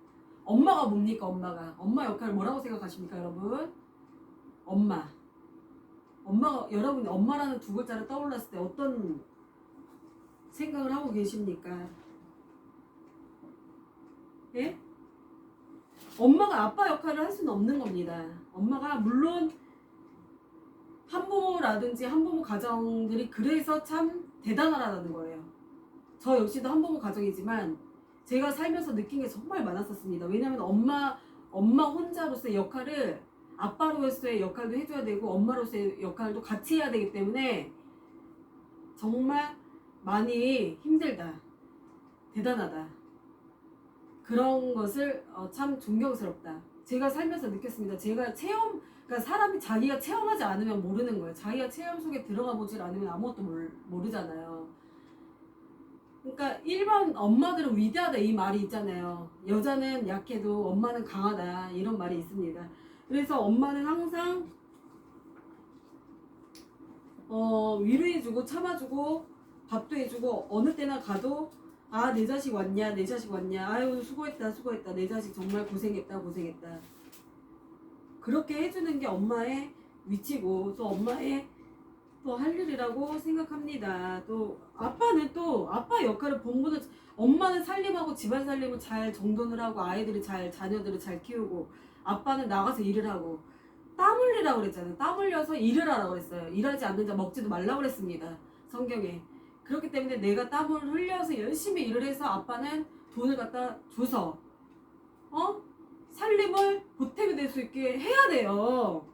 엄마가 뭡니까? 엄마 역할을 뭐라고 생각하십니까, 여러분? 엄마가, 여러분이 엄마라는 두 글자를 떠올랐을 때 어떤 생각을 하고 계십니까? 예? 엄마가 아빠 역할을 할 수는 없는 겁니다. 엄마가 물론 한부모라든지 한부모 가정들이 그래서 참 대단하다는 거예요. 저 역시도 한부모 가정이지만 제가 살면서 느낀 게 정말 많았었습니다. 왜냐면 엄마 혼자로서의 역할을, 아빠로서의 역할도 해줘야 되고 엄마로서의 역할도 같이 해야 되기 때문에 정말 많이 힘들다, 대단하다, 그런 것을 참 존경스럽다, 제가 살면서 느꼈습니다. 제가 그러니까 사람이 자기가 체험하지 않으면 모르는 거예요. 자기가 체험 속에 들어가 보질 않으면 아무것도 모르잖아요. 그러니까 일반 엄마들은 위대하다 이 말이 있잖아요. 여자는 약해도 엄마는 강하다, 이런 말이 있습니다. 그래서 엄마는 항상 위로해주고 참아주고 밥도 해주고, 어느 때나 가도 내 자식 왔냐, 내 자식 왔냐, 아유 수고했다, 내 자식 정말 고생했다. 그렇게 해주는 게 엄마의 위치고 또 엄마의 또 할 일이라고 생각합니다. 또 아빠는 또 아빠 역할을 본보는, 엄마는 살림하고 집안 살림을 잘 정돈을 하고 자녀들을 잘 키우고, 아빠는 나가서 일을 하고 땀 흘리라고 그랬잖아요. 땀 흘려서 일을 하라고 그랬어요. 일하지 않는 자 먹지도 말라고 그랬습니다, 성경에. 그렇기 때문에 내가 땀을 흘려서 열심히 일을 해서 아빠는 돈을 갖다 줘서 살림을 보탬이 될 수 있게 해야 돼요.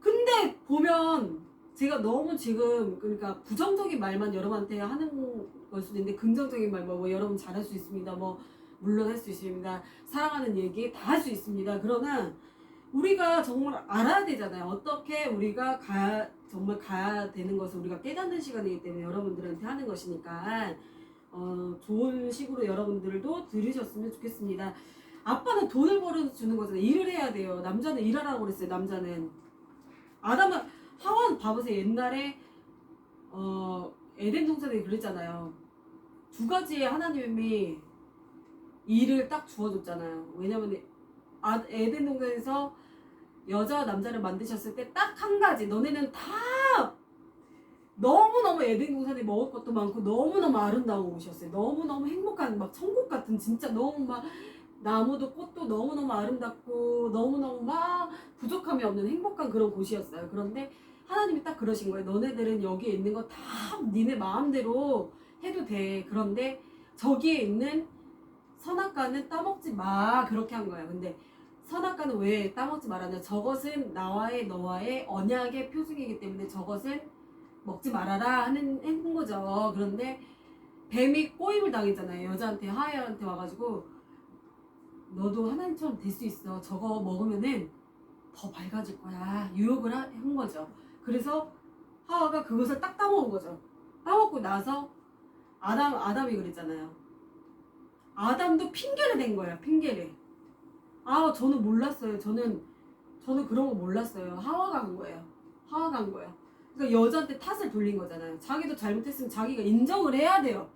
근데 보면 제가 너무 지금 그러니까 부정적인 말만 여러분한테 하는 걸 수도 있는데, 긍정적인 말 뭐 여러분 잘할 수 있습니다, 뭐 물론 할 수 있습니다, 사랑하는 얘기 다 할 수 있습니다. 그러나 우리가 정말 알아야 되잖아요. 어떻게 우리가 정말 가야 되는 것을 우리가 깨닫는 시간이기 때문에 여러분들한테 하는 것이니까 좋은 식으로 여러분들도 들으셨으면 좋겠습니다. 아빠는 돈을 벌어주는 거잖아요. 일을 해야 돼요. 남자는 일하라고 그랬어요. 남자는. 아담은 하와는 봐보세요. 옛날에 에덴 동산에 그랬잖아요. 두 가지의 하나님이 일을 딱 주어줬잖아요. 왜냐면 에덴 동산에서 여자와 남자를 만드셨을 때 딱 한 가지, 너네는 다 너무너무 에덴 동산에 먹을 것도 많고 너무너무 아름다운 곳이었어요. 너무너무 행복한 막 천국 같은, 진짜 너무 막 나무도 꽃도 너무너무 아름답고 너무너무 막 부족함이 없는 행복한 그런 곳이었어요. 그런데 하나님이 딱 그러신 거예요. 너네들은 여기에 있는 거 다 니네 마음대로 해도 돼. 그런데 저기에 있는 선악과는 따먹지 마. 그렇게 한 거예요. 근데 선악과는 왜 따먹지 말았냐? 저것은 나와의 너와의 언약의 표징이기 때문에 저것은 먹지 말아라 하는 거죠. 그런데 뱀이 꼬임을 당했잖아요. 여자한테, 하와한테 와가지고 너도 하나님처럼 될 수 있어. 저거 먹으면은 더 밝아질 거야. 유혹을 한 거죠. 그래서 하와가 그것을 딱 따먹은 거죠. 따먹고 나서 아담이 그랬잖아요. 아담도 핑계를 댄 거예요. 핑계를. 저는 몰랐어요. 저는 그런 거 몰랐어요. 하와가 한 거예요. 하와가 한 거예요. 그러니까 여자한테 탓을 돌린 거잖아요. 자기도 잘못했으면 자기가 인정을 해야 돼요.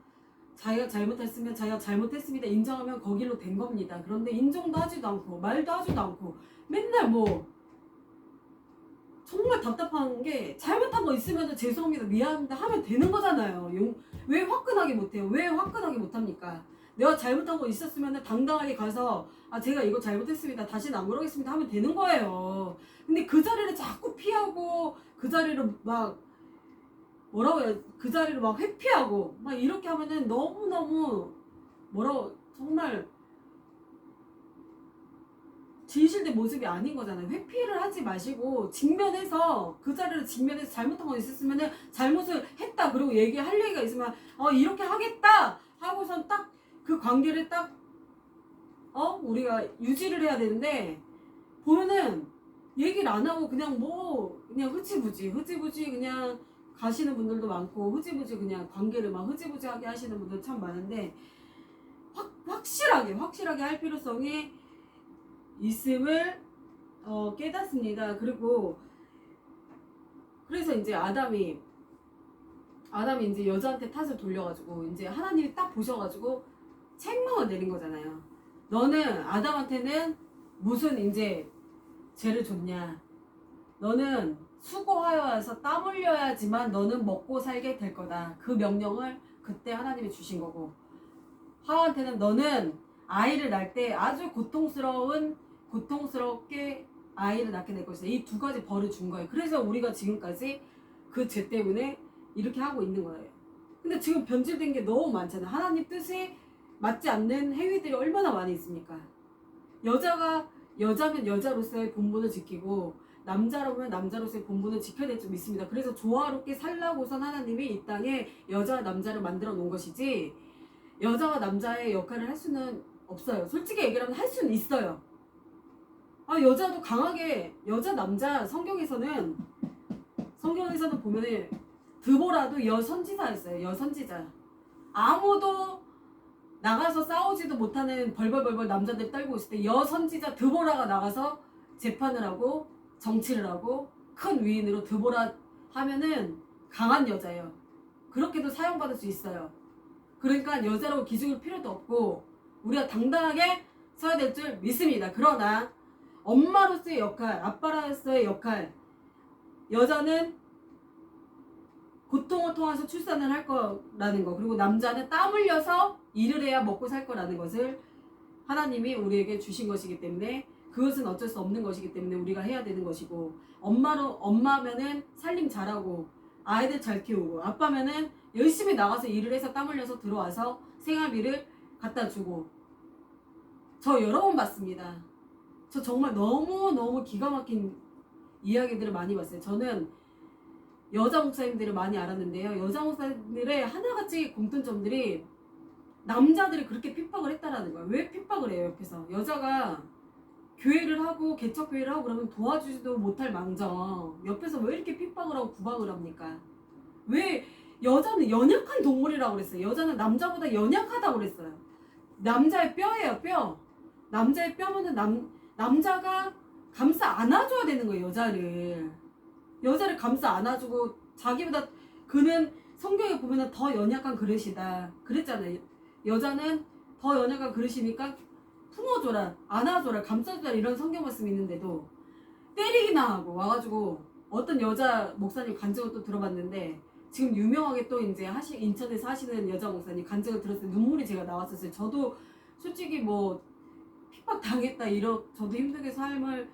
자기가 잘못했으면 자기가 잘못했습니다. 인정하면 거길로 된 겁니다. 그런데 인정도 하지도 않고 말도 하지도 않고 맨날 뭐 정말 답답한 게 잘못한 거 있으면 죄송합니다, 미안합니다 하면 되는 거잖아요. 왜 화끈하게 못해요? 왜 화끈하게 못합니까? 내가 잘못한 거 있었으면 당당하게 가서 제가 이거 잘못했습니다, 다시는 안 그러겠습니다 하면 되는 거예요. 근데 그 자리를 자꾸 피하고 그 자리를 막 뭐라고 해요? 그 자리를 막 회피하고 막 이렇게 하면은 너무너무 정말 진실된 모습이 아닌 거잖아요. 회피를 하지 마시고 직면해서 그 자리를 직면해서 잘못한 거 있었으면은 잘못을 했다 그리고 얘기할 얘기가 있으면 이렇게 하겠다 하고선 딱 그 관계를 딱 우리가 유지를 해야 되는데 보면은 얘기를 안 하고 그냥 그냥 흐지부지 그냥 가시는 분들도 많고 흐지부지 그냥 관계를 막 흐지부지하게 하시는 분들 참 많은데 확실하게 할 필요성이 있음을 깨닫습니다. 그리고 그래서 이제 아담이 이제 여자한테 탓을 돌려가지고 이제 하나님이 딱 보셔가지고 책망을 내린 거잖아요. 너는 아담한테는 무슨 이제 죄를 줬냐? 너는 수고하여서 땀 흘려야지만 너는 먹고 살게 될 거다. 그 명령을 그때 하나님이 주신 거고, 하와한테는 너는 아이를 낳을 때 아주 고통스럽게 아이를 낳게 될 것이다. 이 두 가지 벌을 준 거예요. 그래서 우리가 지금까지 그 죄 때문에 이렇게 하고 있는 거예요. 근데 지금 변질된 게 너무 많잖아요. 하나님 뜻에 맞지 않는 행위들이 얼마나 많이 있습니까? 여자면 여자로서의 본분을 지키고 남자라면 남자로서의 본분을 지켜야 될 줄 믿습니다. 그래서 조화롭게 살라고선 하나님이 이 땅에 여자와 남자를 만들어 놓은 것이지, 여자와 남자의 역할을 할 수는 없어요. 솔직히 얘기하면 할 수는 있어요. 여자도 강하게, 여자 남자 성경에서는 보면은 드보라도 여선지자였어요. 여선지자. 아무도 나가서 싸우지도 못하는 벌벌벌벌 남자들 떨고 있을 때 여선지자 드보라가 나가서 재판을 하고 정치를 하고 큰 위인으로 드보라 하면은 강한 여자예요. 그렇게도 사용받을 수 있어요. 그러니까 여자라고 기죽을 필요도 없고 우리가 당당하게 서야 될 줄 믿습니다. 그러나 엄마로서의 역할, 아빠로서의 역할, 여자는 고통을 통해서 출산을 할 거라는 거, 그리고 남자는 땀 흘려서 일을 해야 먹고 살 거라는 것을 하나님이 우리에게 주신 것이기 때문에 그것은 어쩔 수 없는 것이기 때문에 우리가 해야 되는 것이고, 엄마면은 살림 잘하고 아이들 잘 키우고, 아빠면은 열심히 나가서 일을 해서 땀 흘려서 들어와서 생활비를 갖다 주고. 저 여러 번 봤습니다. 저 정말 너무너무 기가 막힌 이야기들을 많이 봤어요. 저는 여자 목사님들을 많이 알았는데요. 여자 목사님들의 하나같이 교회를 하고 개척 교회를 하고 그러면 도와주지도 못할 망정 옆에서 왜 이렇게 핍박을 하고 구박을 합니까? 왜 여자는 연약한 동물이라고 그랬어요. 여자는 남자보다 연약하다고 그랬어요. 남자의 뼈예요, 뼈. 남자의 뼈면은 남자가 감싸 안아줘야 되는 거예요, 여자를 감싸 안아주고 자기보다 그는 성경에 보면은 더 연약한 그릇이다 그랬잖아요. 여자는 더 연약한 그릇이니까 품어줘라, 안아줘라, 감싸줘라 이런 성경 말씀이 있는데도 때리기나 하고 와가지고 어떤 여자 목사님 간증을 또 들어봤는데 지금 유명하게 또 이제 인천에서 하시는 여자 목사님 간증을 들었을 때 눈물이 제가 나왔었어요. 저도 솔직히 뭐 핍박 당했다 저도 힘들게 삶을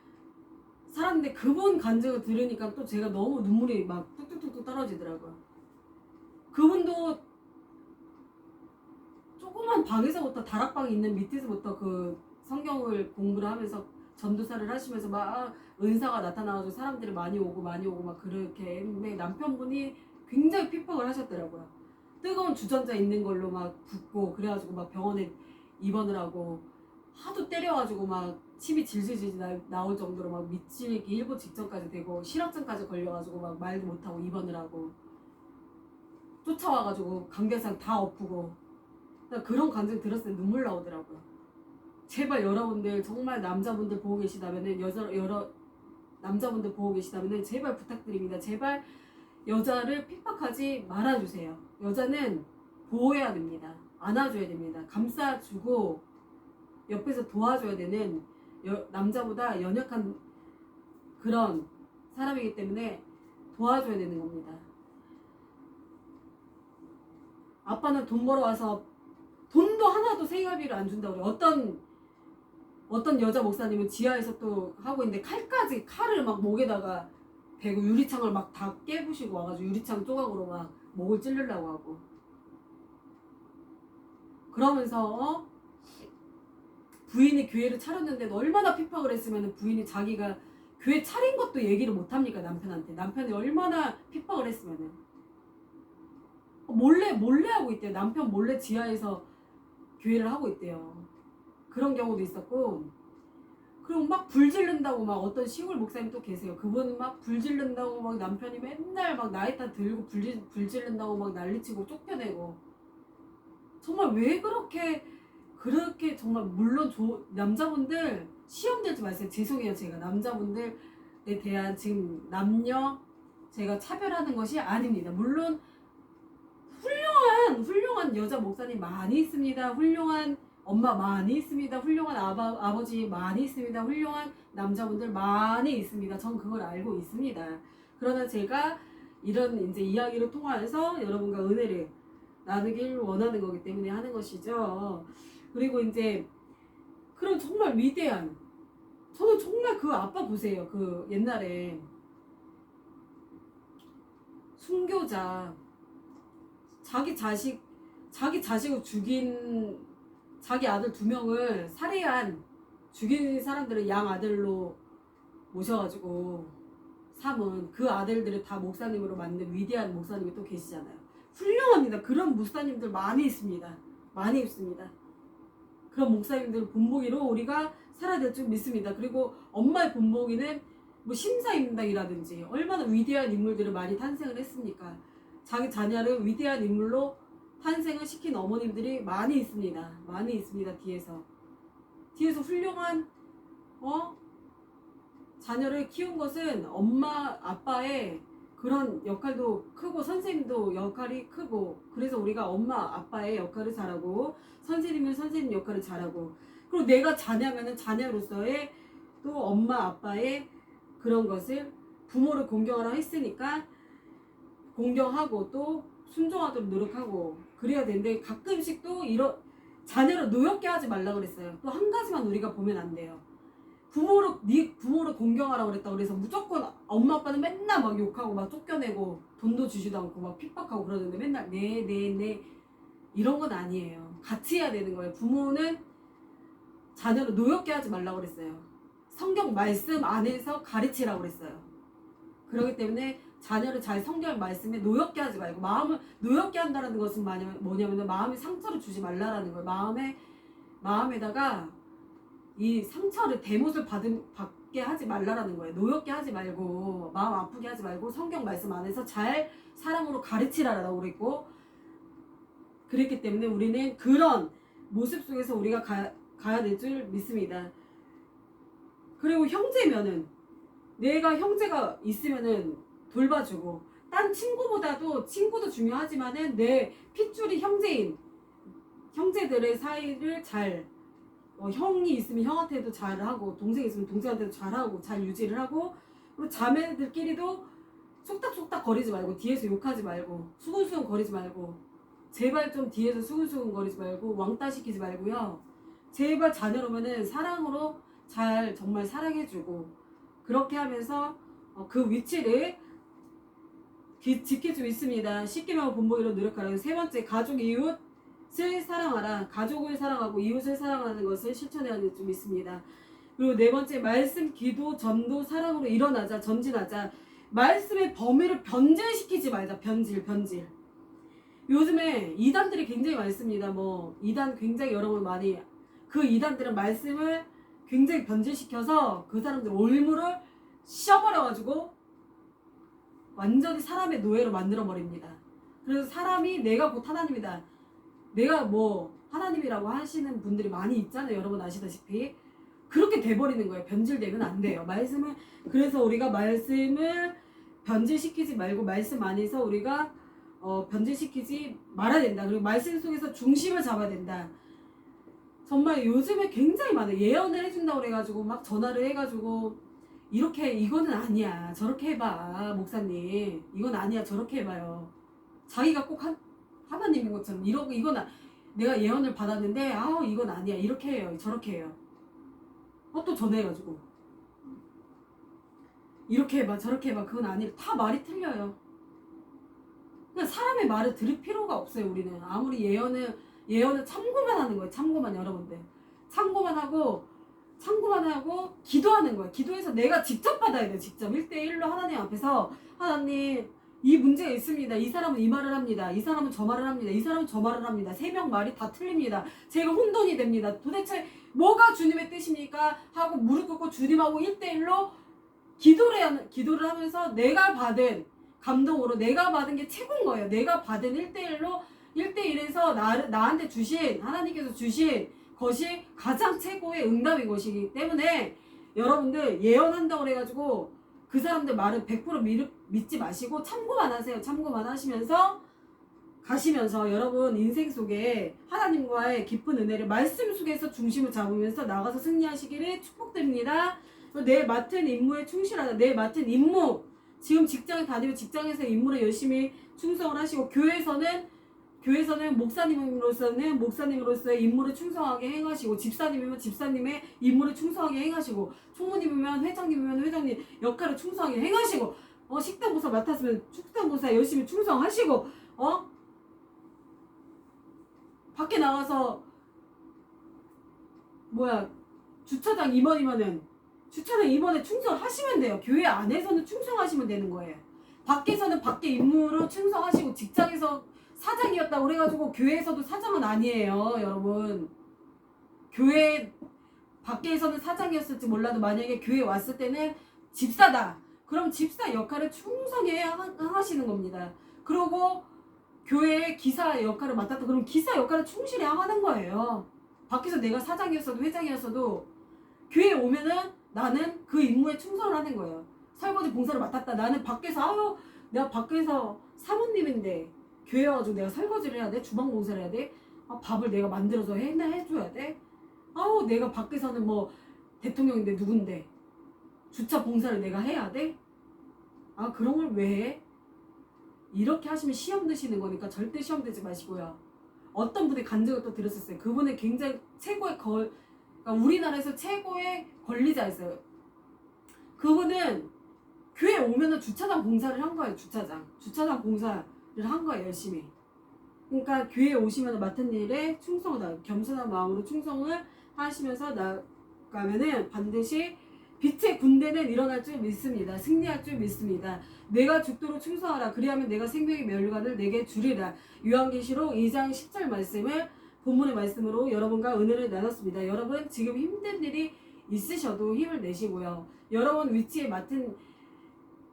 살았는데 그분 간증을 들으니까 또 제가 너무 눈물이 막 뚝뚝뚝뚝 떨어지더라고요. 그분도 조그만 방에서부터 다락방이 있는 밑에서부터 그 성경을 공부를 하면서 전도사를 하시면서 막 은사가 나타나가지고 사람들이 많이 오고 막 그렇게 했는데 남편분이 굉장히 핍박을 하셨더라고요. 뜨거운 주전자 있는 걸로 막 붓고 그래가지고 막 병원에 입원을 하고 하도 때려가지고 막 침이 질질질 나올 정도로 막 미치기 일보 직전까지 되고 실업증까지 걸려가지고 막 말도 못하고 입원을 하고 쫓아와가지고 강대상 다 엎고 그런 간증 들었을 때 눈물 나오더라고요. 제발 여러분들 정말 남자분들 보고 계시다면은 남자분들 보고 계시다면은 제발 부탁드립니다. 제발 여자를 핍박하지 말아주세요. 여자는 보호해야 됩니다. 안아줘야 됩니다. 감싸주고 옆에서 도와줘야 되는 남자보다 연약한 그런 사람이기 때문에 도와줘야 되는 겁니다. 아빠는 돈 벌어와서 돈도 하나도 생활비를 안 준다고 그래. 어떤 여자 목사님은 지하에서 또 하고 있는데 칼을 막 목에다가 대고 유리창을 막 다 깨부시고 와가지고 유리창 조각으로 막 목을 찌르려고 하고 그러면서 부인이 교회를 차렸는데도 얼마나 핍박을 했으면 부인이 자기가 교회 차린 것도 얘기를 못합니까? 남편이 얼마나 핍박을 했으면은 몰래 하고 있대요. 남편 몰래 지하에서 교회를 하고 있대요. 그런 경우도 있었고 그리고 막 불 지른다고 막 어떤 시골 목사님 또 계세요. 그분은 막 불 지른다고 막 남편이 맨날 막 나이타 들고 불 지른다고 막 난리치고 쫓겨내고 정말 왜 그렇게 정말 물론 남자분들 시험 들지 마세요. 죄송해요. 제가 남자분들에 대한 지금 남녀 제가 차별하는 것이 아닙니다. 물론 훌륭한 여자 목사님 많이 있습니다. 훌륭한 엄마 많이 있습니다. 훌륭한 아버지 많이 있습니다. 훌륭한 남자분들 많이 있습니다. 전 그걸 알고 있습니다. 그러나 제가 이런 이제 이야기를 통해서 여러분과 은혜를 나누길 원하는 거기 때문에 하는 것이죠. 그리고 이제 그런 정말 위대한 저는 정말 그 아빠 보세요. 그 옛날에 순교자 자기 자식을 죽인 자기 아들 2명을 죽인 사람들을 양 아들로 모셔가지고 삼은 그 아들들을 다 목사님으로 만든 위대한 목사님이 또 계시잖아요. 훌륭합니다. 그런 목사님들 많이 있습니다. 많이 있습니다. 그런 목사님들 본보기로 우리가 살아야 될 줄 믿습니다. 그리고 엄마의 본보기는 뭐 심사임당이라든지 얼마나 위대한 인물들을 많이 탄생을 했습니까? 자기 자녀를 위대한 인물로 탄생을 시킨 어머님들이 많이 있습니다. 많이 있습니다. 뒤에서 훌륭한 자녀를 키운 것은 엄마 아빠의 그런 역할도 크고 선생님도 역할이 크고 그래서 우리가 엄마 아빠의 역할을 잘하고 선생님은 선생님 역할을 잘하고 그리고 내가 자녀면은 자녀로서의 또 엄마 아빠의 그런 것을 부모를 공경하라 했으니까 공경하고 또 순종하도록 노력하고 그래야 되는데 가끔씩 또 자녀를 노엽게 하지 말라 그랬어요. 또 한 가지만 우리가 보면 안 돼요. 부모를 공경하라고 그랬다고 그래서 무조건 엄마 아빠는 맨날 막 욕하고 막 쫓겨내고 돈도 주지도 않고 막 핍박하고 그러는데 맨날 네 이런 건 아니에요. 같이 해야 되는 거예요. 부모는 자녀를 노엽게 하지 말라고 그랬어요. 성경 말씀 안에서 가르치라고 그랬어요. 그렇기 때문에 자녀를 잘 성경 말씀에 노엽게 하지 말고 마음을 노엽게 한다는 것은 뭐냐면 마음에 상처를 주지 말라라는 거예요. 마음에다가 이 상처를 대못을 받게 하지 말라라는 거예요. 노엽게 하지 말고 마음 아프게 하지 말고 성경 말씀 안에서 잘 사랑으로 가르치라라고 그랬고, 그랬기 때문에 우리는 그런 모습 속에서 우리가 가야 될 줄 믿습니다. 그리고 형제면은 내가 형제가 있으면은 돌봐주고, 딴 친구보다도 친구도 중요하지만은 내 핏줄이 형제인 형제들의 사이를 잘, 형이 있으면 형한테도 잘하고, 동생이 있으면 동생한테도 잘하고, 잘 유지를 하고, 그리고 자매들끼리도 속닥속닥 거리지 말고, 뒤에서 욕하지 말고, 수근수근 거리지 말고, 제발 좀 뒤에서 수근수근 거리지 말고, 왕따 시키지 말고요. 제발 자녀로면은 사랑으로 잘 정말 사랑해주고, 그렇게 하면서 그 위치를 지킬 수 있습니다. 쉽게 말하면 본보기로 노력하라. 세 번째, 가족 이웃을 사랑하라. 가족을 사랑하고 이웃을 사랑하는 것을 실천해야 될 줄 믿습니다. 그리고 네 번째, 말씀, 기도, 전도, 사랑으로 일어나자, 전진하자. 말씀의 범위를 변질시키지 말자. 변질. 요즘에 이단들이 굉장히 많습니다. 뭐 이단 굉장히 여러분 많이, 그 이단들은 말씀을 굉장히 변질시켜서 그 사람들 올무를 씌워버려가지고 완전히 사람의 노예로 만들어버립니다. 그래서 사람이 내가 곧 하나님이다, 내가 뭐 하나님이라고 하시는 분들이 많이 있잖아요. 여러분 아시다시피 그렇게 돼버리는 거예요. 변질되면 안 돼요. 말씀을, 그래서 우리가 말씀을 변질시키지 말고 말씀 안에서 우리가 변질시키지 말아야 된다. 그리고 말씀 속에서 중심을 잡아야 된다. 정말 요즘에 굉장히 많아요. 예언을 해준다고 그래가지고 막 전화를 해가지고 이렇게, 이거는 아니야, 저렇게 해봐 목사님, 이건 아니야, 저렇게 해봐요. 자기가 꼭 하나님인 것처럼 이건 내가 예언을 받았는데 이건 아니야, 이렇게 해요, 저렇게 해요. 또 전화해가지고 이렇게 해봐, 저렇게 해봐, 그건 아니야. 다 말이 틀려요. 그냥 사람의 말을 들을 필요가 없어요. 우리는 아무리 예언을 참고만 하는 거예요. 참고만, 여러분들 참고만 하고 기도하는 거예요. 기도해서 내가 직접 받아야 돼요. 직접 1대1로 하나님 앞에서, 하나님 이 문제가 있습니다. 이 사람은 이 말을 합니다. 이 사람은 저 말을 합니다. 이 사람은 저 말을 합니다. 3명 말이 다 틀립니다. 제가 혼돈이 됩니다. 도대체 뭐가 주님의 뜻입니까? 하고 무릎 꿇고 주님하고 1대1로 기도를 하면서 내가 받은 감동으로 내가 받은 게 최고인 거예요. 내가 받은 1대1에서 나한테 주신, 하나님께서 주신 것이 가장 최고의 응답인 것이기 때문에 여러분들 예언한다고 그래가지고 그 사람들 말은 100% 믿지 마시고 참고만 하세요. 참고만 하시면서 가시면서 여러분 인생 속에 하나님과의 깊은 은혜를 말씀 속에서 중심을 잡으면서 나가서 승리하시기를 축복드립니다. 내 맡은 임무에 충실하다. 내 맡은 임무, 지금 직장에 다니면 직장에서 임무를 열심히 충성을 하시고, 교회에서는 목사님으로서의 임무를 충성하게 행하시고, 집사님이면 집사님의 임무를 충성하게 행하시고, 총무님이면 회장님 역할을 충성하게 행하시고, 식당보사 맡았으면 식당보사 열심히 충성하시고, 밖에 나가서 주차장 임원이면은 주차장 임원에 충성하시면 돼요. 교회 안에서는 충성하시면 되는 거예요. 밖에서는 밖에 임무로 충성하시고, 직장에서 사장이었다고 그래가지고 교회에서도 사장은 아니에요. 여러분, 교회 밖에서는 사장이었을지 몰라도 만약에 교회에 왔을 때는 집사다, 그럼 집사 역할을 충성해야 하시는 겁니다. 그리고 교회의 기사 역할을 맡았다, 그럼 기사 역할을 충실해야 하는 거예요. 밖에서 내가 사장이었어도 회장이었어도 교회에 오면은 나는 그 임무에 충성을 하는 거예요. 설거지 봉사를 맡았다, 나는 밖에서 내가 밖에서 사모님인데 교회 와가지고 내가 설거지를 해야 돼? 주방 봉사를 해야 돼? 밥을 내가 만들어서 해줘야 돼? 내가 밖에서는 뭐 대통령인데 누군데 주차 봉사를 내가 해야 돼? 그런 걸 왜 해? 이렇게 하시면 시험 드시는 거니까 절대 시험 들지 마시고요. 어떤 분의 간증을 또 들었었어요. 그분은 굉장히 최고의 그러니까 우리나라에서 최고의 권리자였어요. 그분은 교회 오면은 주차장 봉사를 한 거예요. 주차장 봉사를 한 거예요, 열심히. 그러니까 교회에 오시면 맡은 일에 충성하다, 겸손한 마음으로 충성을 하시면서 나가면은 반드시 빛의 군대는 일어날 줄 믿습니다. 승리할 줄 믿습니다. 내가 죽도록 충성하라. 그리하면 내가 생명의 멸관을 내게 주리라. 요한계시록 2장 10절 말씀을 본문의 말씀으로 여러분과 은혜를 나눴습니다. 여러분 지금 힘든 일이 있으셔도 힘을 내시고요. 여러분 위치에 맡은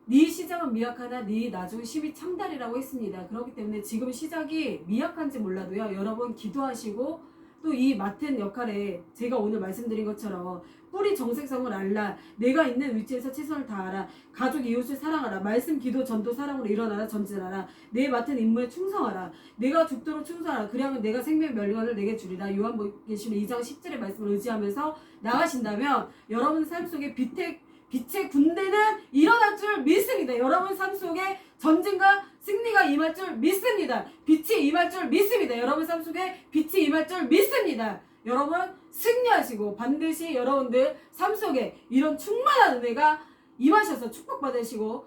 네 시작은 미약하나 네 나중 심히 창달이라고 했습니다. 그렇기 때문에 지금 시작이 미약한지 몰라도요. 여러분 기도하시고 또 이 맡은 역할에 제가 오늘 말씀드린 것처럼 뿌리 정체성을 알라. 내가 있는 위치에서 최선을 다하라. 가족 이웃을 사랑하라. 말씀 기도 전도 사랑으로 일어나라. 전진하라. 내 맡은 임무에 충성하라. 내가 죽도록 충성하라. 그리하면 내가 생명의 멸관을 내게 주리라. 요한복음 2장 10절의 말씀을 의지하면서 나가신다면 여러분 삶 속에 빛의 군대는 일어날 줄 믿습니다. 여러분 삶 속에 전진과 승리가 임할 줄 믿습니다. 빛이 임할 줄 믿습니다. 여러분 삶 속에 빛이 임할 줄 믿습니다. 여러분 승리하시고 반드시 여러분들 삶 속에 이런 충만한 은혜가 임하셔서 축복받으시고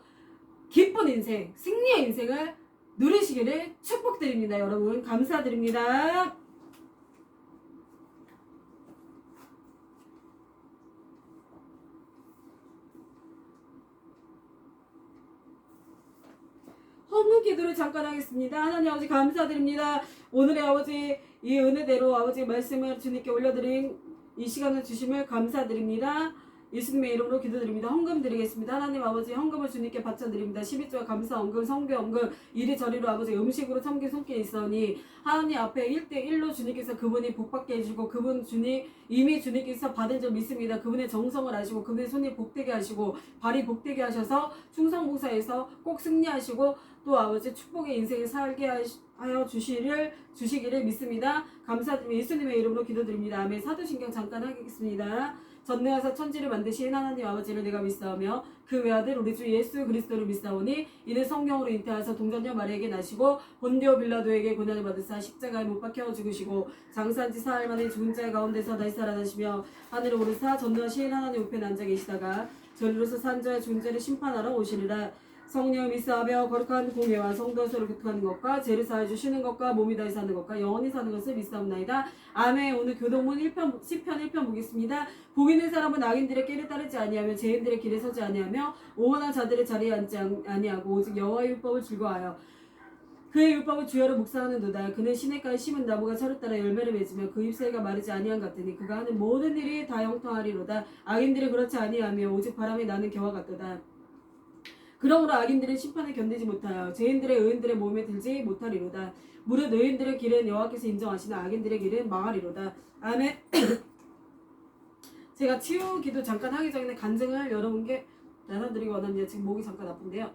기쁜 인생, 승리의 인생을 누리시기를 축복드립니다. 여러분 감사드립니다. 헌금 기도를 잠깐 하겠습니다. 하나님 아버지 감사드립니다. 오늘의 아버지 이 은혜대로 아버지 말씀을 주님께 올려드린 이 시간을 주심을 감사드립니다. 예수님의 이름으로 기도드립니다. 헌금 드리겠습니다. 하나님 아버지 헌금을 주님께 바쳐드립니다. 12조와 감사 헌금, 성교 헌금, 이리저리로 아버지 음식으로 섬긴 손길이 있으니 하나님 앞에 1대1로 주님께서 그분이 복받게 해주시고 그분 주님 이미 주님께서 받은 줄 믿습니다. 그분의 정성을 아시고 그분의 손이 복되게 하시고 발이 복되게 하셔서 충성봉사에서 꼭 승리하시고 또 아버지 축복의 인생을 살게 하여 주시기를 믿습니다. 감사드리며 예수님의 이름으로 기도드립니다. 아멘. 사도신경 잠깐 하겠습니다. 전능하사 천지를 만드신 하나님 아버지를 내가 믿사오며 그 외아들 우리 주 예수 그리스도를 믿사오니 이는 성령으로 잉태하사 동정녀 마리아에게 나시고 본디오 빌라도에게 고난을 받으사 십자가에 못 박혀 죽으시고 장사한지 사흘 만에 죽은 자 가운데서 다시 살아나시며 하늘에 오르사 전능하신 하나님 우편에 앉아 계시다가 저리로서 산 자의 죽은 자를 심판하러 오시리라. 성령 믿사하며 거룩한 공예와 성도 서로 교통하는 것과 죄를 사해 주시는 것과 몸이 다해 사는 것과 영원히 사는 것을 믿사옵나이다. 아멘. 오늘 교동문 1편 10편 1편 보겠습니다. 복 있는 사람은 악인들의 길에 따르지 아니하며 죄인들의 길에 서지 아니하며 오만한 자들의 자리에 앉지 아니하고 오직 여호와의 율법을 즐거워하여 그의 율법을 주야로 묵상하는도다. 그는 시냇가에 심은 나무가 철을 따라 열매를 맺으며 그 잎사귀가 마르지 아니한 같으니 그가 하는 모든 일이 다 형통하리로다. 악인들이 그렇지 아니하며 오직 바람이 나는 겨와 같도다. 그러므로 악인들은 심판을 견디지 못하여 죄인들의 의인들의 몸에 들지 못하리로다. 무릇 의인들의 길은 여호와께서 인정하시나 악인들의 길은 망하리로다. 아멘. 제가 치유기도 잠깐 하기 전에 간증을 여러분께 나눠드리기 원합니다. 지금 목이 잠깐 아픈데요.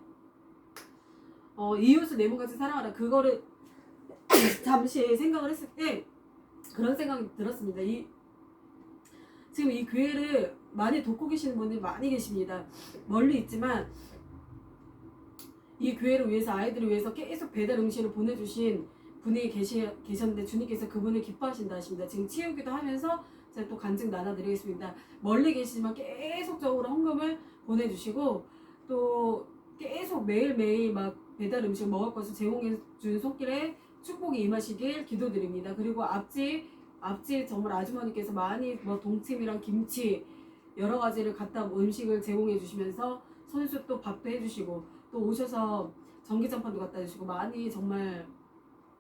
이웃을 내 몸같이 사랑하라. 그거를 잠시 생각을 했을 때 그런 생각이 들었습니다. 지금 이 교회를 많이 돕고 계시는 분들이 많이 계십니다. 멀리 있지만 이 교회를 위해서 아이들을 위해서 계속 배달 음식을 보내주신 분이 계셨는데 주님께서 그분을 기뻐하신다 하십니다. 지금 치유기도 하면서 제가 또 간증 나눠드리겠습니다. 멀리 계시지만 계속적으로 헌금을 보내주시고 또 계속 매일매일 막 배달 음식 먹을 것을 제공해 준 손길에 축복이 임하시길 기도드립니다. 그리고 앞집 정말 아주머니께서 많이 뭐 동치미랑 김치 여러 가지를 갖다 음식을 제공해 주시면서 손수 또 밥도 해주시고 또 오셔서 전기장판도 갖다 주시고 많이 정말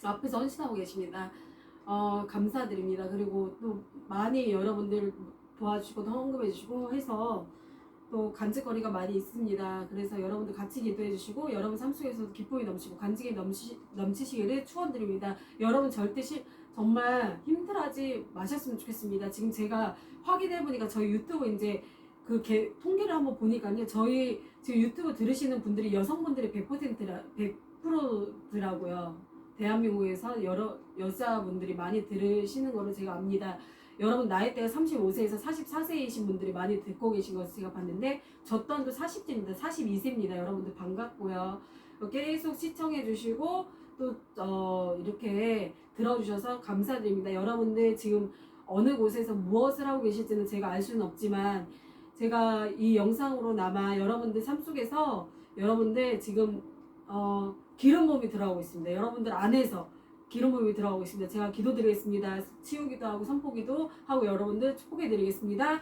앞에서 헌신하고 계십니다. 감사드립니다. 그리고 또 많이 여러분들 도와주시고 또 헌금해 주시고 해서 또 간증거리가 많이 있습니다. 그래서 여러분들 같이 기도해 주시고 여러분 삶 속에서도 기쁨이 넘치고 간증이 넘치시기를 축원드립니다. 여러분 절대 정말 힘들어하지 마셨으면 좋겠습니다. 지금 제가 확인해 보니까 저희 유튜브 이제 통계를 한번 보니까요. 저희 지금 유튜브 들으시는 분들이 여성분들이 100%더라고요. 대한민국에서 여러 여자분들이 많이 들으시는 거를 제가 압니다. 여러분 나이대가 35세에서 44세이신 분들이 많이 듣고 계신 것을 제가 봤는데 저 또한도 40대입니다. 42세입니다. 여러분들 반갑고요. 계속 시청해 주시고 또 이렇게 들어주셔서 감사드립니다. 여러분들 지금 어느 곳에서 무엇을 하고 계실지는 제가 알 수는 없지만 제가 이 영상으로나마 여러분들 삶 속에서 여러분들 지금 기름 부음이 들어가고 있습니다. 여러분들 안에서 기름 부음이 들어가고 있습니다. 제가 기도드리겠습니다. 치유기도 하고 선포기도 하고 여러분들 축복해 드리겠습니다.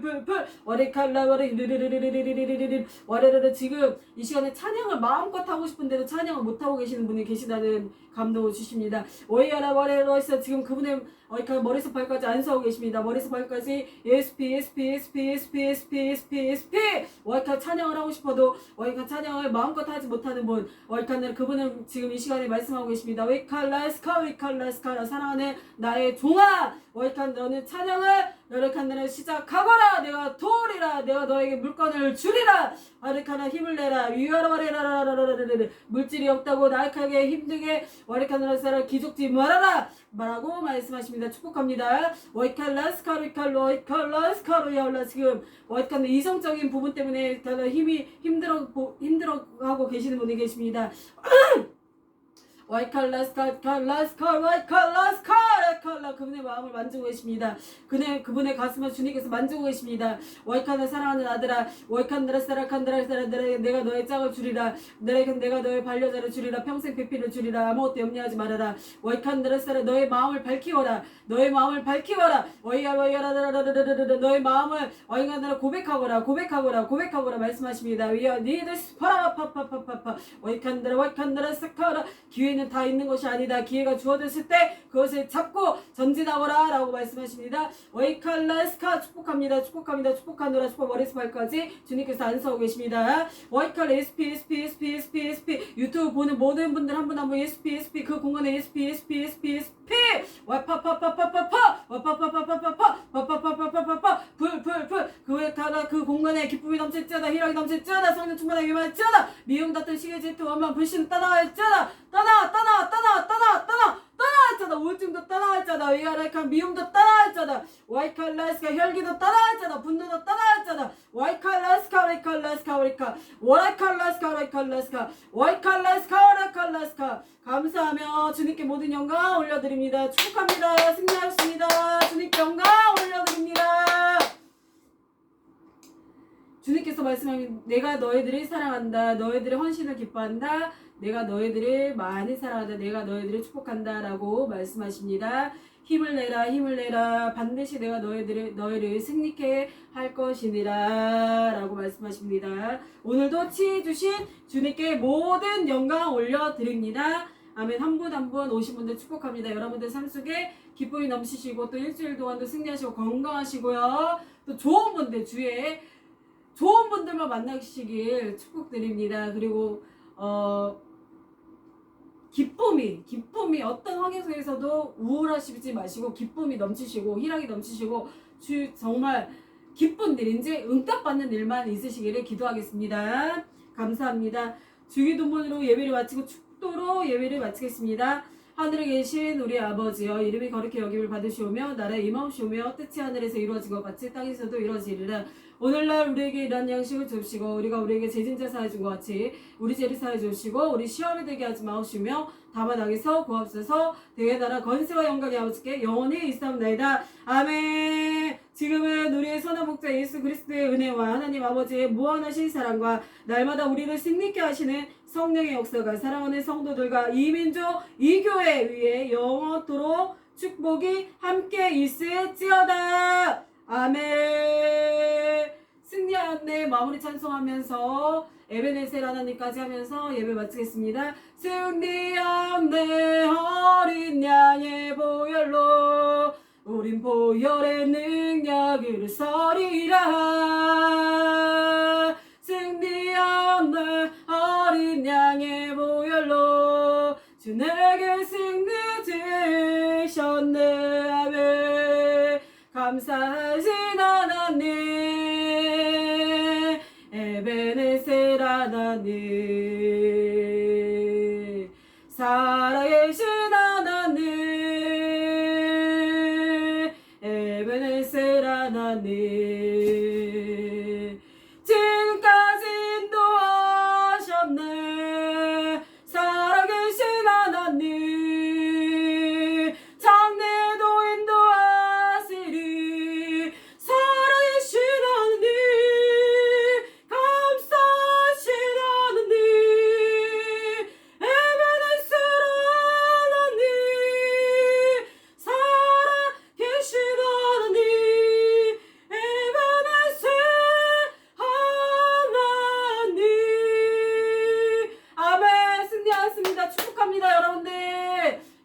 풀 와리칼라 와르르르 지금 이 시간에 찬양을 마음껏 하고 싶은데도 찬양을 못 하고 계시는 분이 계시다는 감동을 주십니다. 오이야라 와레로에서 지금 그분의 머리에서 발까지 안수하고 계십니다. 머리에서 발까지 ESP 와이카 찬양을 하고 싶어도 와이카 찬양을 마음껏 하지 못하는 분 와이카는 그분은 지금 이 시간에 말씀하고 계십니다. 위칼라스카 사랑하는 나의 종아 와이카 너는 찬양을 여력한다는 시작하거라. 내가 도우리라. 내가 너에게 물건을 주리라. 아르카나 힘을 내라. 위아라바레라라라라라라 물질이 없다고 나약하게 힘들게 와리카나라 사람 기죽지 말아라. 라고 말씀하십니다. 축복합니다. 와이칼라스카루 야올라 지금 와이칼라 이성적인 부분 때문에 힘이 힘들어하고 계시는 분이 계십니다. 와이칼라스카 그분의 마음을 만지고 계십니다. 그분의 가슴을 주님께서 만지고 계십니다. 와이칸을 사랑하는 아들아 와이칸드라 사라칸드라 내가 너의 짝을 주리라. 내가 너의 반려자를 주리라. 평생 배필을 주리라. 아무것도 염려하지 말아라. 와이칸드라 사라 너의 마음을 밝히어라. 너의 마음을 밝히어라. 와이야라라라라라라라 너의 마음을 와이칸드라 고백하거라 말씀하십니다. 위아 니드스 파라파파파파파 와이칸드라 사카라 기회는 다 있는 것이 아니다. 기회가 주어졌을 때 그것을 잡고 전진하거라 라고 말씀하십니다. 와이칼라스카 축복합니다. 축복하노라 축복 머리에서 발까지 주님께서 안수하고 계십니다. 와이칼 SP 유튜브 보는 모든 분들 한 분 한 분 SP 그 공간에 SP 와파파파파파파 불 그 공간에 기쁨이 넘칠지어다. 희락이 넘칠지어다. 성령 충만하게 임할지어다. 미움 다툰 시기 질투 원망 불신 떠나갈지어다. 떠나갈지어다. 우울증도 떠나갈지어다. 위아라이칸 미움도 떠나갈지어다. 와이칼라스카 혈기도 떠나갈지어다. 분노도 떠나갈지어다. 와이칼라스카 감사하며 주님께 모든 영광 올려드립니다. 축복합니다. 승리하였습니다. 주님께 영광 올려드립니다. 주님께서 말씀하신 내가 너희들을 사랑한다. 너희들의 헌신을 기뻐한다. 내가 너희들을 많이 사랑한다. 내가 너희들을 축복한다. 라고 말씀하십니다. 힘을 내라. 반드시 내가 너희를 승리케 할 것이니라. 라고 말씀하십니다. 오늘도 치해 주신 주님께 모든 영광 올려드립니다. 아멘. 한 분 한 분 오신 분들 축복합니다. 여러분들 삶 속에 기쁨이 넘치시고 또 일주일 동안도 승리하시고 건강하시고요. 또 좋은 분들 주위에 좋은 분들만 만나시길 축복드립니다. 그리고 기쁨이 어떤 환경 속에서도 우울하시지 마시고 기쁨이 넘치시고 희락이 넘치시고 정말 기쁜 일인지 응답받는 일만 있으시기를 기도하겠습니다. 감사합니다. 주기도문으로 예배를 마치고 축도로 예배를 마치겠습니다. 하늘에 계신 우리 아버지여 이름이 거룩히 여김을 받으시오며 나라의 임하옵시오며 뜻이 하늘에서 이루어진 것 같이 땅에서도 이루어지리라. 오늘날 우리에게 일한 양식을 주시고 우리가 우리에게 죄진자 사해 준 것 같이 우리 죄를 사해 주시고 우리 시험에 들게 하지 마옵시며 다만 악에서 구하옵소서. 대의 나라 권세와 영광이 아버지께 영원히 있사옵나이다. 아멘. 지금은 우리의 선한 목자 예수 그리스도의 은혜와 하나님 아버지의 무한하신 사랑과 날마다 우리를 승리케 하시는 성령의 역사가 사랑하는 성도들과 이 민족 이 교회 위에 영원토록 축복이 함께 있을지어다. 아멘. 승리하였네 마무리 찬송하면서 에베네셀 하나님까지 하면서 예배 마치겠습니다. 승리하였네 어린 양의 보혈로 우린 보혈의 능력으로 서리라. 승리하옵네 어린 양의 보혈로 주 내게 승리 주셨네. 아멘. 감사하신 하나님 에베네셀 하나님 살아계신 하나님 에베네셀 하나님 지금까지 인도하셨네. 살아계신 하나님 장래도 인도하시리. 살아계신 하나님 감사하신 하나님 에베네셀 하나님 살아계신 하나님 에베네셀 하나님. 아멘. 승리하였습니다. 축복합니다.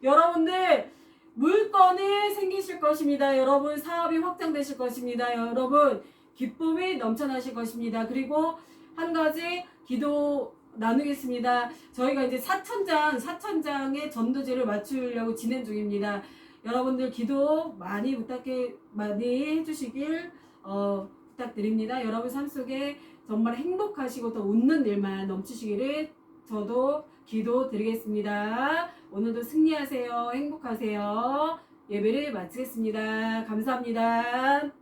여러분들 물건이 생기실 것입니다. 여러분 사업이 확장되실 것입니다. 여러분 기쁨이 넘쳐나실 것입니다. 그리고 한 가지 기도 나누겠습니다. 저희가 이제 4천장의 전도제를 맞추려고 진행 중입니다. 여러분들 기도 많이 해주시길 부탁드립니다. 여러분 삶 속에 정말 행복하시고 더 웃는 일만 넘치시기를 저도 기도 드리겠습니다. 오늘도 승리하세요. 행복하세요. 예배를 마치겠습니다. 감사합니다.